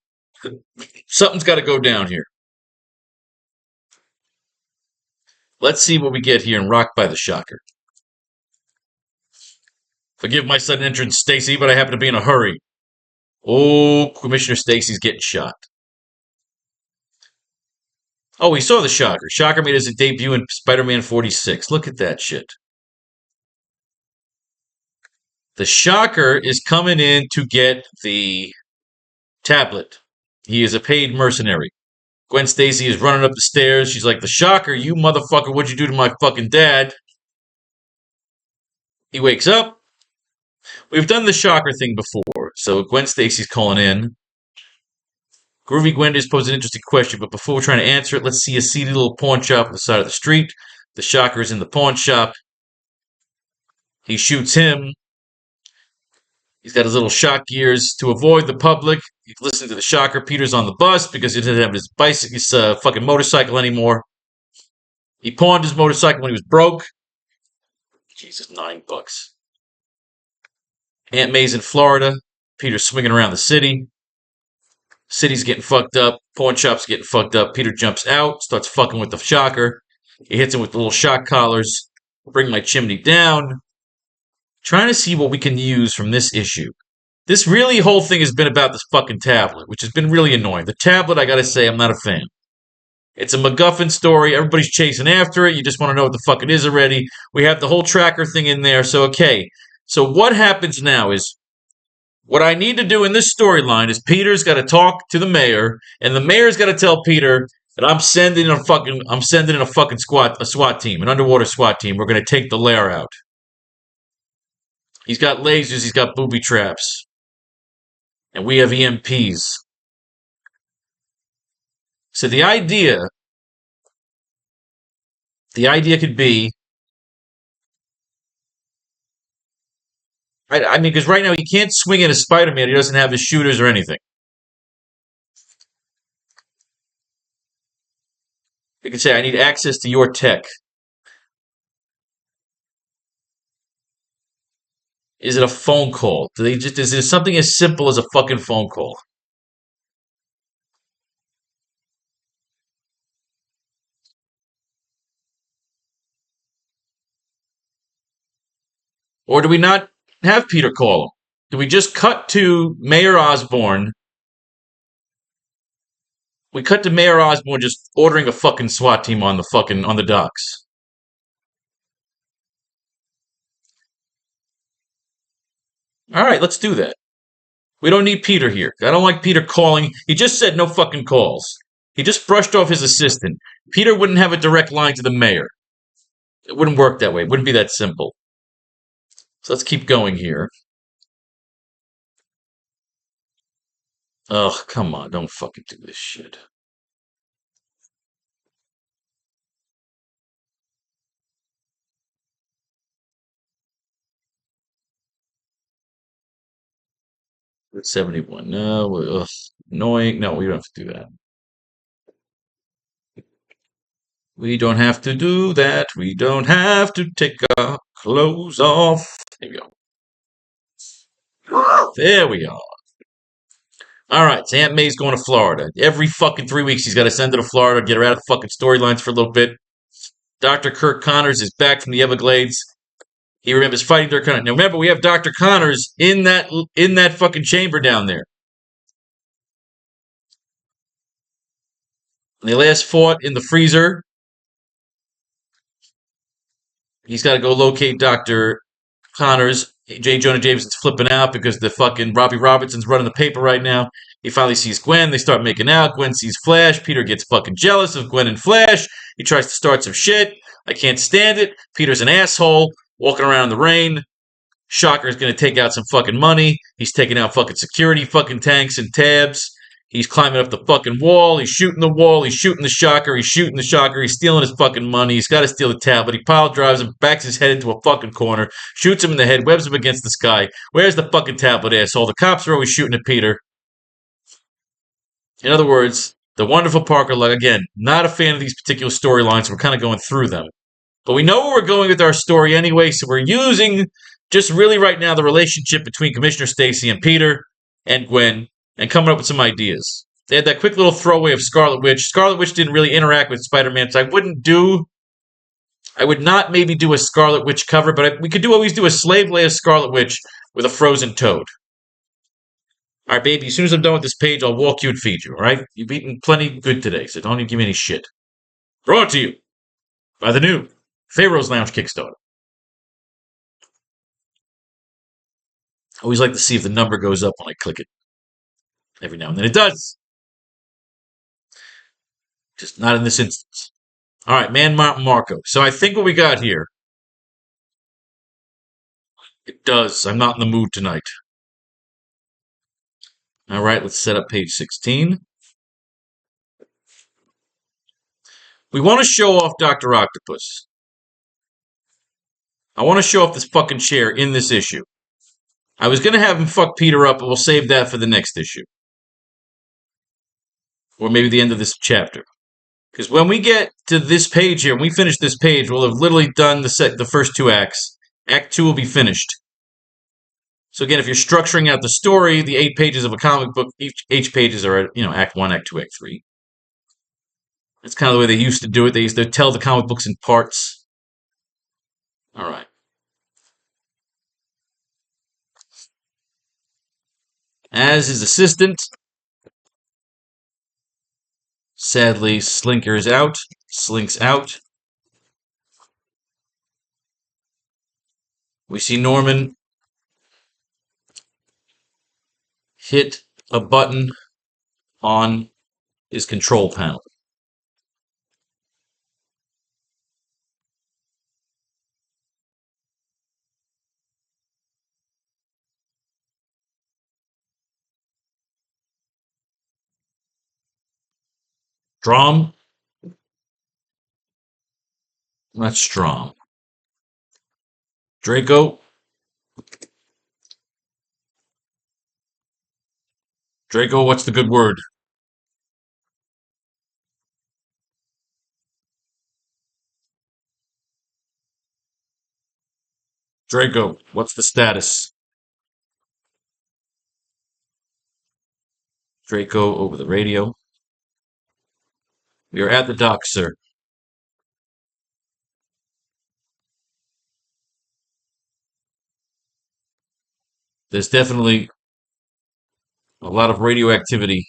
Something's got to go down here. Let's see what we get here in Rock by the Shocker. Forgive my sudden entrance, Stacy, but I happen to be in a hurry. Oh, Commissioner Stacy's getting shot. Oh, we saw the Shocker. Shocker made his debut in Spider-Man 46. Look at that shit. The Shocker is coming in to get the tablet. He is a paid mercenary. Gwen Stacy is running up the stairs. She's like, the Shocker, you motherfucker, what'd you do to my fucking dad? He wakes up. We've done the Shocker thing before, so Gwen Stacy's calling in. Groovy Gwen just posed an interesting question, but before we're trying to answer it, let's see a seedy little pawn shop on the side of the street. The Shocker is in the pawn shop. He shoots him. He's got his little shock gears to avoid the public. He's listening to the Shocker. Peter's on the bus because he doesn't have his fucking motorcycle anymore. He pawned his motorcycle when he was broke. Jesus, $9. Aunt May's in Florida. Peter's swinging around the city. City's getting fucked up. Pawn shop's getting fucked up. Peter jumps out, starts fucking with the Shocker. He hits him with the little shock collars. Bring my chimney down. Trying to see what we can use from this issue. This really whole thing has been about this fucking tablet, which has been really annoying. The tablet, I gotta say, I'm not a fan. It's a MacGuffin story. Everybody's chasing after it. You just want to know what the fuck it is already. We have the whole tracker thing in there. So, okay. So what happens now is, what I need to do in this storyline is Peter's got to talk to the mayor, and the mayor's got to tell Peter that I'm sending in a fucking SWAT team, an underwater SWAT team. We're going to take the lair out. He's got lasers, he's got booby traps. And we have EMPs. So the idea could be, I mean, because right now he can't swing in a Spider-Man. He doesn't have his shooters or anything. You could say, I need access to your tech. Is it a phone call? Is it something as simple as a fucking phone call? Or do we not have Peter call him? Do we just cut to Mayor Osborn? We cut to Mayor Osborn just ordering a fucking SWAT team on the docks. All right, let's do that. We don't need Peter here. I don't like Peter calling. He just said no fucking calls. He just brushed off his assistant. Peter wouldn't have a direct line to the mayor. It wouldn't work that way. It wouldn't be that simple. So let's keep going here. Ugh, come on. Don't fucking do this shit. With 71. No, ugh, annoying. No, we don't have to do that. We don't have to do that. We don't have to take our clothes off. There we go. There we are. All right, so Aunt May's going to Florida. Every fucking 3 weeks, he's got to send her to Florida, get her out of the fucking storylines for a little bit. Dr. Kirk Connors is back from the Everglades. He remembers fighting Dr. Connors. Now remember, we have Dr. Connors in that fucking chamber down there. They last fought in the freezer. He's got to go locate Dr. Connors. J. Jonah Jameson's flipping out because the fucking Robbie Robertson's running the paper right now. He finally sees Gwen. They start making out. Gwen sees Flash. Peter gets fucking jealous of Gwen and Flash. He tries to start some shit. I can't stand it. Peter's an asshole, walking around in the rain. Shocker's gonna take out some fucking money. He's taking out fucking security fucking tanks and tabs. He's climbing up the fucking wall. He's shooting the wall. He's shooting the Shocker. He's shooting the Shocker. He's stealing his fucking money. He's got to steal the tablet. He pile drives him, backs his head into a fucking corner, shoots him in the head, webs him against the sky. Where's the fucking tablet, asshole? The cops are always shooting at Peter. In other words, the wonderful Parker, like, again, not a fan of these particular storylines. We're kind of going through them. But we know where we're going with our story anyway, so we're using just really right now the relationship between Commissioner Stacy and Peter and Gwen and coming up with some ideas. They had that quick little throwaway of Scarlet Witch. Scarlet Witch didn't really interact with Spider-Man, so I would not maybe do a Scarlet Witch cover, but we could always do a Slave Leia Scarlet Witch with a frozen toad. All right, baby, as soon as I'm done with this page, I'll walk you and feed you, all right? You've eaten plenty good today, so don't even give me any shit. Brought to you by the new Pharaoh's Lounge Kickstarter. I always like to see if the number goes up when I click it. Every now and then it does. Just not in this instance. All right, Man Mountain Marco. So I think what we got here. It does. I'm not in the mood tonight. All right, let's set up page 16. We want to show off Dr. Octopus. I want to show off this fucking chair in this issue. I was going to have him fuck Peter up, but we'll save that for the next issue. Or maybe the end of this chapter. Because when we get to this page here, when we finish this page, we'll have literally done the first two acts. Act 2 will be finished. So again, if you're structuring out the story, the 8 pages of a comic book, each pages are, Act 1, Act 2, Act 3. That's kind of the way they used to do it. They used to tell the comic books in parts. All right. As his assistant, sadly, slinks out. We see Norman hit a button on his control panel. Strom? Not Strom. Draco? Draco, what's the good word? Draco, what's the status? Draco over the radio. We are at the dock, sir. There's definitely a lot of radioactivity.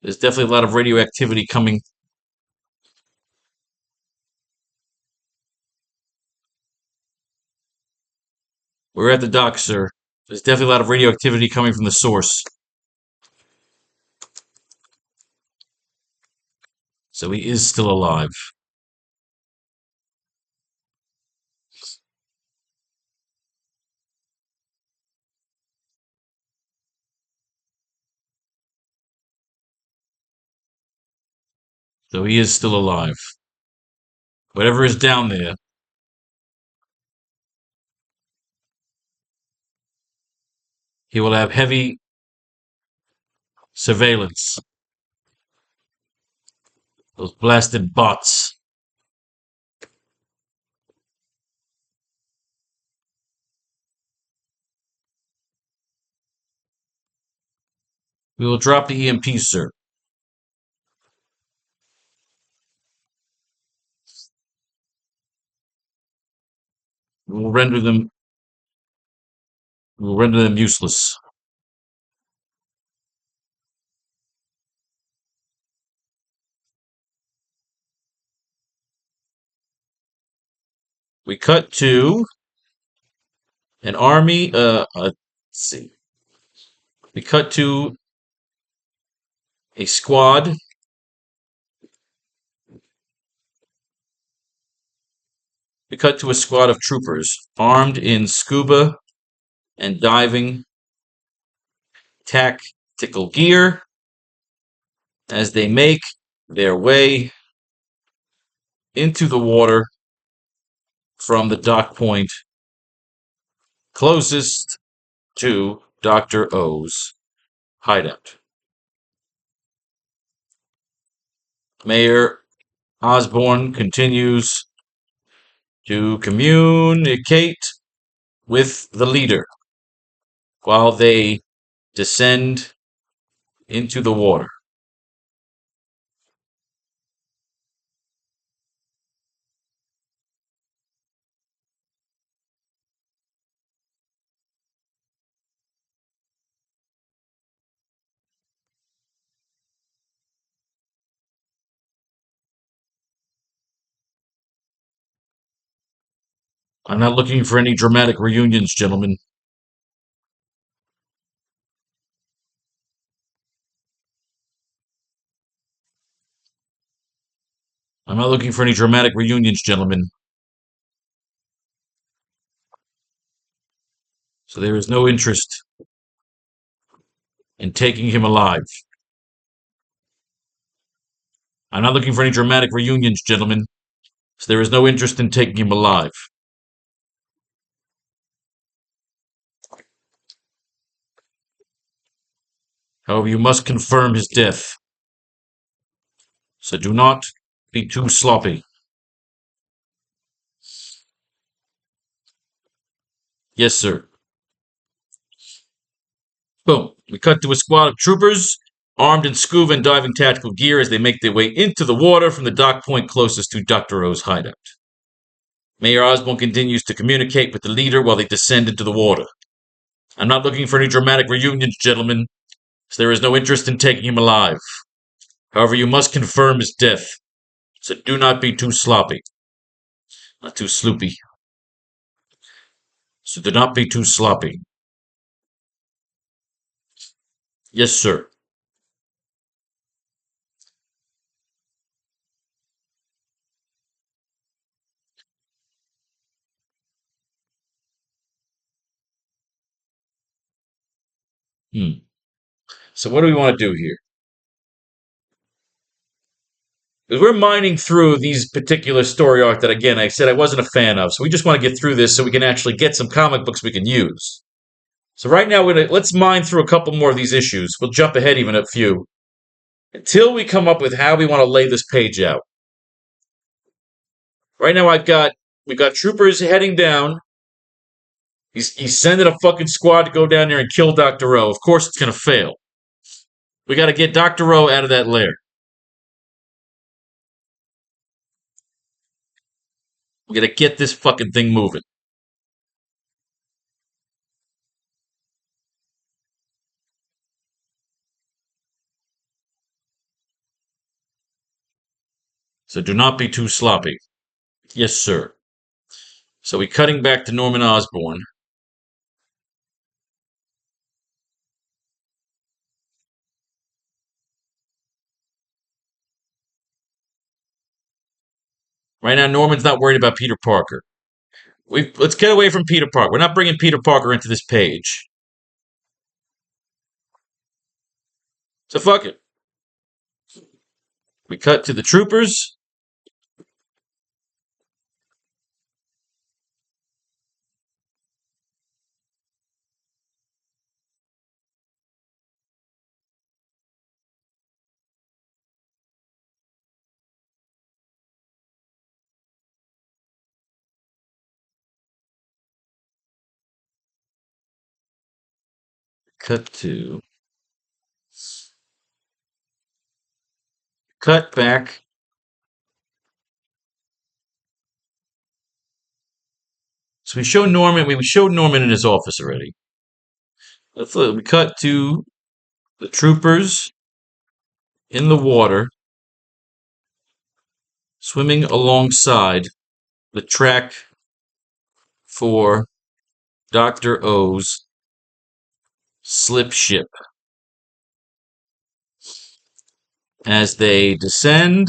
There's definitely a lot of radioactivity coming. We're at the dock, sir. There's definitely a lot of radioactivity coming from the source. So he is still alive. So he is still alive. Whatever is down there, he will have heavy surveillance. Those blasted bots. We will drop the EMP, sir. We will render them. We will render them useless. We cut to an army. Let's see. We cut to a squad. We cut to a squad of troopers armed in scuba and diving tactical gear as they make their way into the water from the dock point closest to Dr. O's hideout. Mayor Osborne continues to communicate with the leader while they descend into the water. I'm not looking for any dramatic reunions, gentlemen. I'm not looking for any dramatic reunions, gentlemen. So there is no interest in taking him alive. I'm not looking for any dramatic reunions, gentlemen. So there is no interest in taking him alive. However, you must confirm his death. So do not be too sloppy. Yes, sir. Boom. We cut to a squad of troopers armed in scuba and diving tactical gear as they make their way into the water from the dock point closest to Dr. O's hideout. Mayor Osborne continues to communicate with the leader while they descend into the water. I'm not looking for any dramatic reunions, gentlemen, so there is no interest in taking him alive. However, you must confirm his death, so do not be too sloppy. Not too sloopy. So do not be too sloppy. Yes, sir. So what do we want to do here? Because we're mining through these particular story arc that, again, I said I wasn't a fan of. So we just want to get through this so we can actually get some comic books we can use. So right now, let's mine through a couple more of these issues. We'll jump ahead even a few until we come up with how we want to lay this page out. Right now, we've got troopers heading down. He's sending a fucking squad to go down there and kill Dr. O. Of course, it's gonna fail. We got to get Dr. O out of that lair. We got to get this fucking thing moving. So do not be too sloppy. Yes, sir. So we're cutting back to Norman Osborn. Right now, Norman's not worried about Peter Parker. Let's get away from Peter Parker. We're not bringing Peter Parker into this page. So fuck it. We cut to the troopers. Cut back. So we showed Norman. We showed Norman in his office already. We cut to the troopers in the water, swimming alongside the track for Dr. O's slip ship. As they descend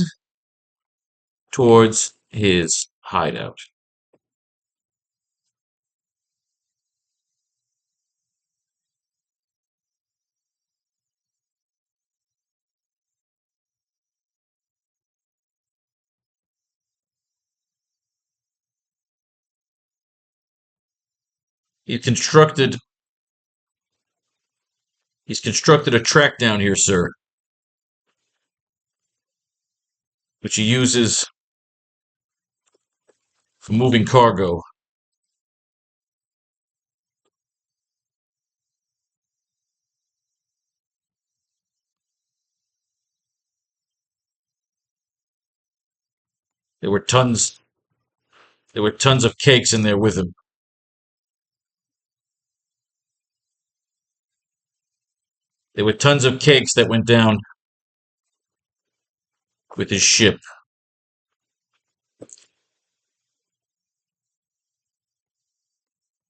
towards his hideout. He's constructed a track down here, sir, which he uses for moving cargo. There were tons of cakes in there with him. There were tons of cakes that went down with his ship.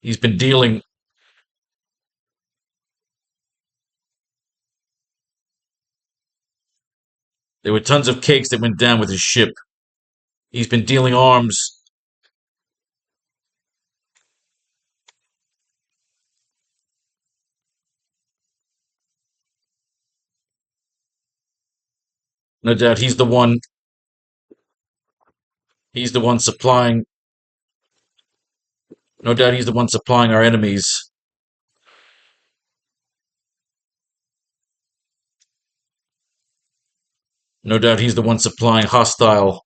He's been dealing There were tons of cakes that went down with his ship. He's been dealing arms. No doubt he's the one supplying no doubt he's the one supplying our enemies. No doubt he's the one supplying hostile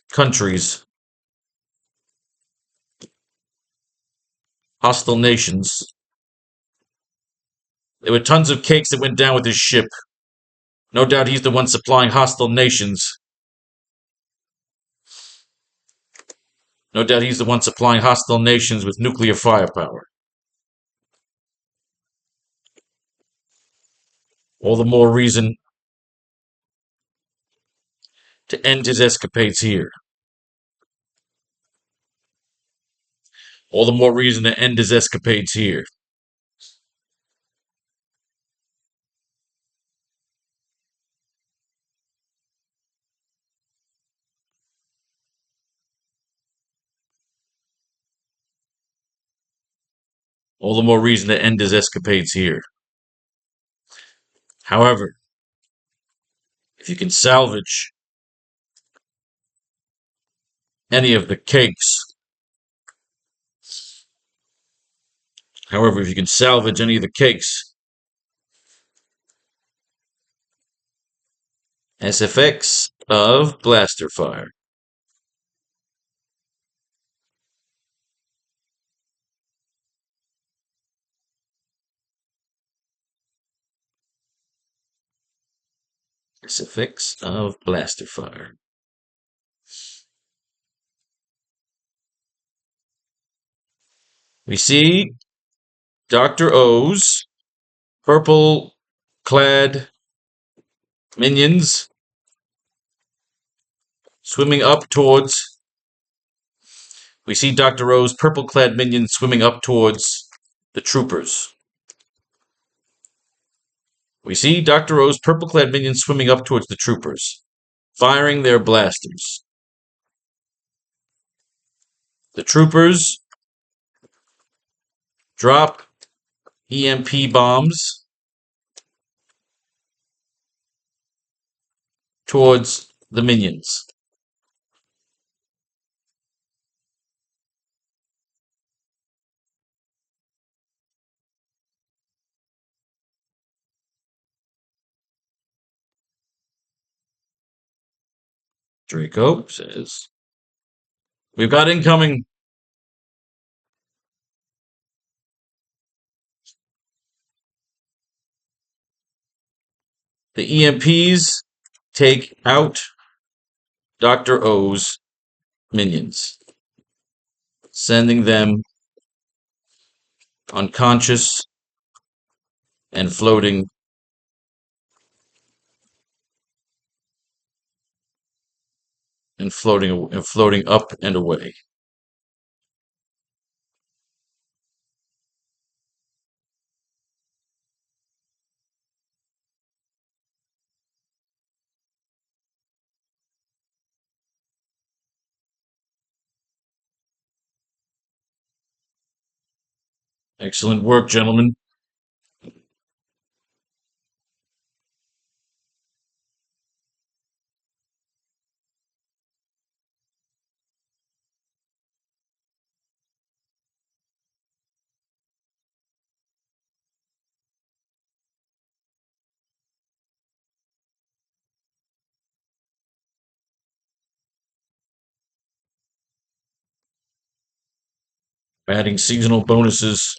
countries, hostile nations. There were tons of cakes that went down with his ship. No doubt he's the one supplying hostile nations. No doubt he's the one supplying hostile nations with nuclear firepower. All the more reason to end his escapades here. All the more reason to end his escapades here. All the more reason to end his escapades here. However, if you can salvage any of the cakes, as effects of blaster fire. As effects of blaster fire. We see Dr. O's purple-clad minions swimming up towards. We see Dr. O's purple-clad minions swimming up towards the troopers. We see Dr. O's purple-clad minions swimming up towards the troopers, firing their blasters. The troopers drop EMP bombs towards the minions. Draco says, "We've got incoming." The EMPs take out Dr. O's minions, sending them unconscious and floating up and away. Excellent work, gentlemen. Adding seasonal bonuses.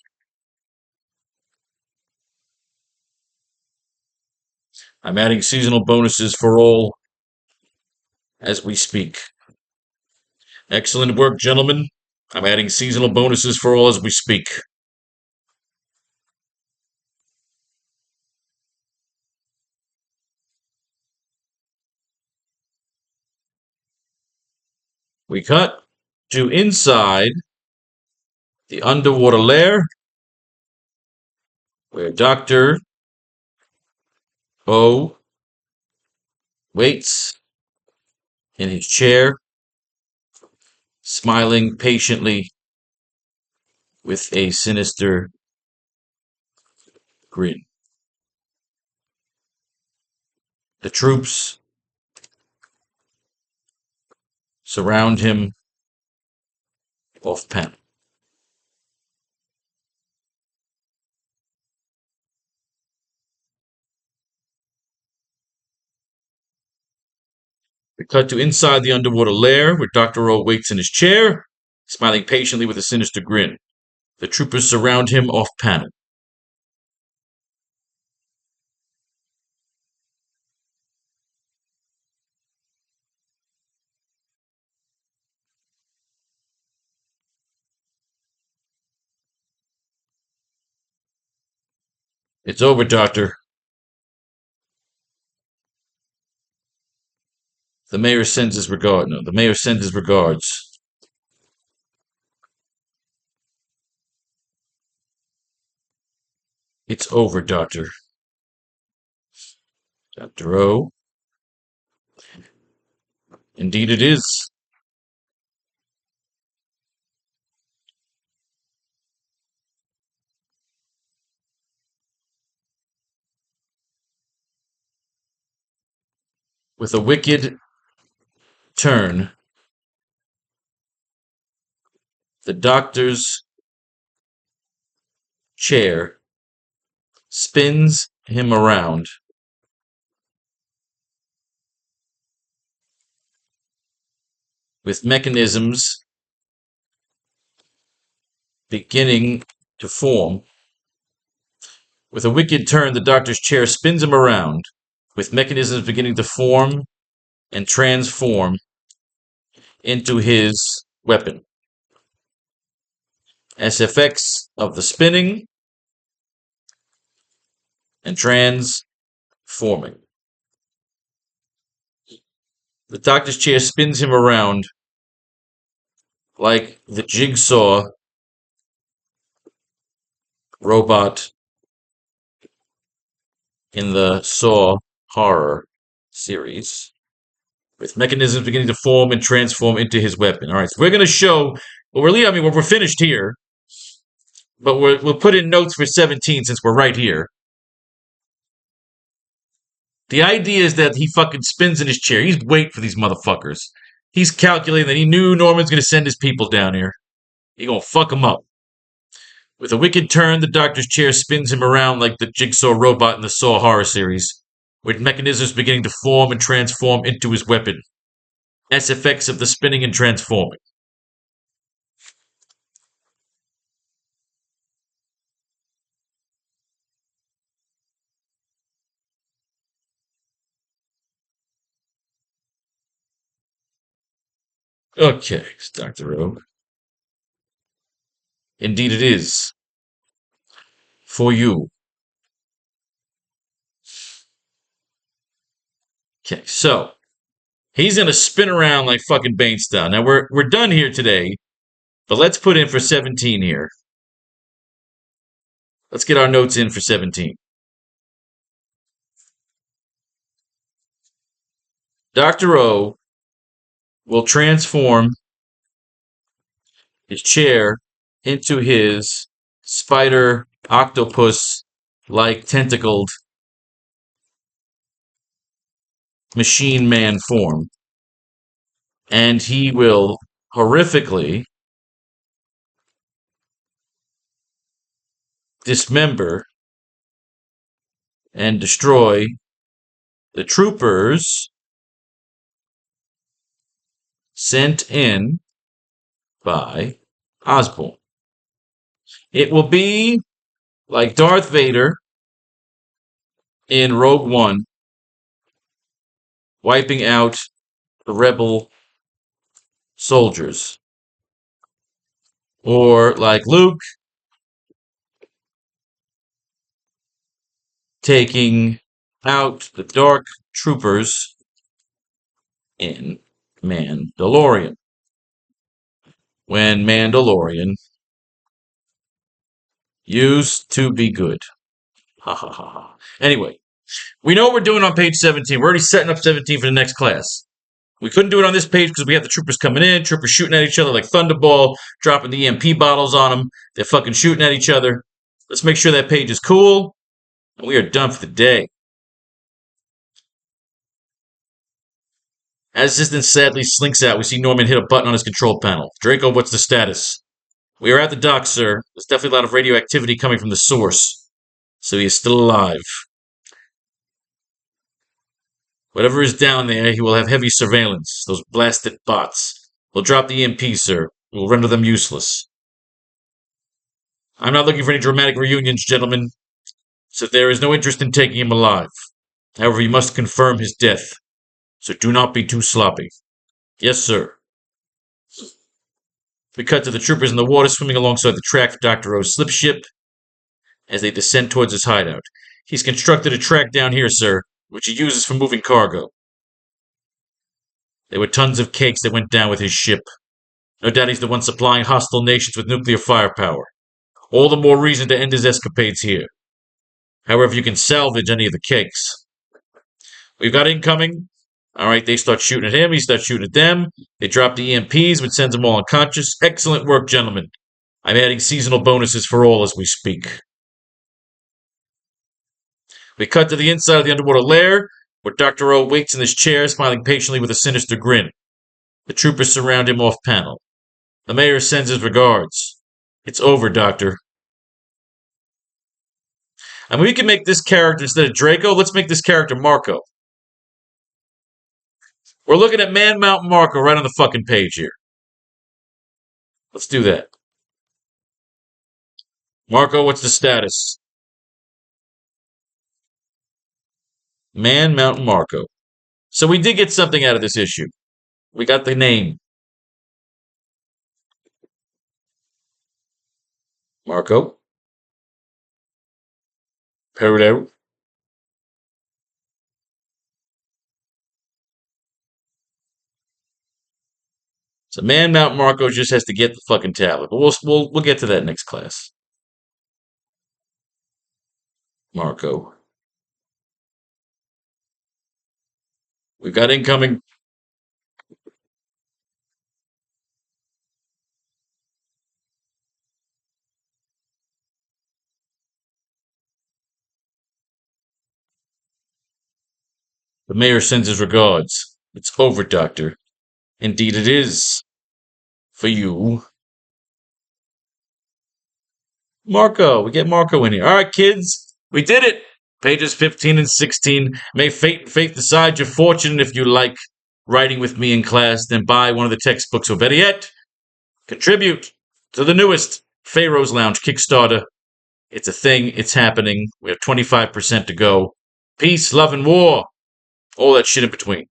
I'm adding seasonal bonuses for all as we speak. Excellent work, gentlemen. I'm adding seasonal bonuses for all as we speak. We cut to inside the underwater lair where Dr. O waits in his chair, smiling patiently with a sinister grin. The troops surround him off panel. We cut to inside the underwater lair where Dr. O waits in his chair, smiling patiently with a sinister grin. The troopers surround him off panel. It's over, Doctor. The mayor sends his regards. No, the mayor sends his regards. It's over, Doctor. Dr. O. Indeed it is. With a wicked turn, the doctor's chair spins him around with mechanisms beginning to form. With a wicked turn, the doctor's chair spins him around with mechanisms beginning to form and transform into his weapon. As effects of the spinning and transforming. The doctor's chair spins him around like the jigsaw robot in the Saw horror series, with mechanisms beginning to form and transform into his weapon. All right, so we're going to show Well, we're finished here, but we'll put in notes for 17 since we're right here. The idea is that he fucking spins in his chair. He's waiting for these motherfuckers. He's calculating that he knew Norman's gonna send his people down here. He gonna fuck them up. With a wicked turn, the doctor's chair spins him around like the jigsaw robot in the Saw horror series, with mechanisms beginning to form and transform into his weapon. S effects of the spinning and transforming. Okay, Dr. O. Indeed it is. For you. Okay, so he's gonna spin around like fucking Bane style. Now we're done here today, but let's put in for 17 here. Let's get our notes in for 17. Dr. O will transform his chair into his spider octopus like tentacled machine man form. And he will horrifically dismember and destroy the troopers sent in by Osborn. It will be like Darth Vader in Rogue One, wiping out the rebel soldiers. Or like Luke taking out the dark troopers in Mandalorian. When Mandalorian used to be good. Ha ha ha ha. Anyway, we know what we're doing on page 17. We're already setting up 17 for the next class. We couldn't do it on this page because we have the troopers coming in, troopers shooting at each other like Thunderball, dropping the EMP bottles on them. They're fucking shooting at each other. Let's make sure that page is cool, and we are done for the day. As Assistant sadly slinks out, we see Norman hit a button on his control panel. Draco, what's the status? We are at the dock, sir. There's definitely a lot of radioactivity coming from the source. So he is still alive. Whatever is down there, he will have heavy surveillance. Those blasted bots. We'll drop the EMP, sir. We will render them useless. I'm not looking for any dramatic reunions, gentlemen, so there is no interest in taking him alive. However, you must confirm his death, so do not be too sloppy. Yes, sir. We cut to the troopers in the water swimming alongside the track for Dr. O's slip ship as they descend towards his hideout. He's constructed a track down here, sir, which he uses for moving cargo. There were tons of cakes that went down with his ship. No doubt he's the one supplying hostile nations with nuclear firepower. All the more reason to end his escapades here. However, you can salvage any of the cakes. We've got incoming. Alright, they start shooting at him, he starts shooting at them. They drop the EMPs, which sends them all unconscious. Excellent work, gentlemen. I'm adding seasonal bonuses for all as we speak. We cut to the inside of the underwater lair, where Dr. O waits in his chair, smiling patiently with a sinister grin. The troopers surround him off panel. The mayor sends his regards. It's over, Doctor. I mean, we can make this character, instead of Draco, let's make this character Marco. We're looking at Man Mountain Marco right on the fucking page here. Let's do that. Marco, what's the status? Man Mountain Marco. So we did get something out of this issue. We got the name. Marco. Perudo. So Man Mountain Marco just has to get the fucking tablet. But we'll get to that next class. Marco. We've got incoming. The mayor sends his regards. It's over, Doctor. Indeed it is. For you. Marco. We get Marco in here. All right, kids. We did it. Pages 15 and 16. May fate and faith decide your fortune. If you like writing with me in class, then buy one of the textbooks, or better yet, contribute to the newest Faro's Lounge Kickstarter. It's a thing. It's happening. We have 25% to go. Peace, love, and war. All that shit in between.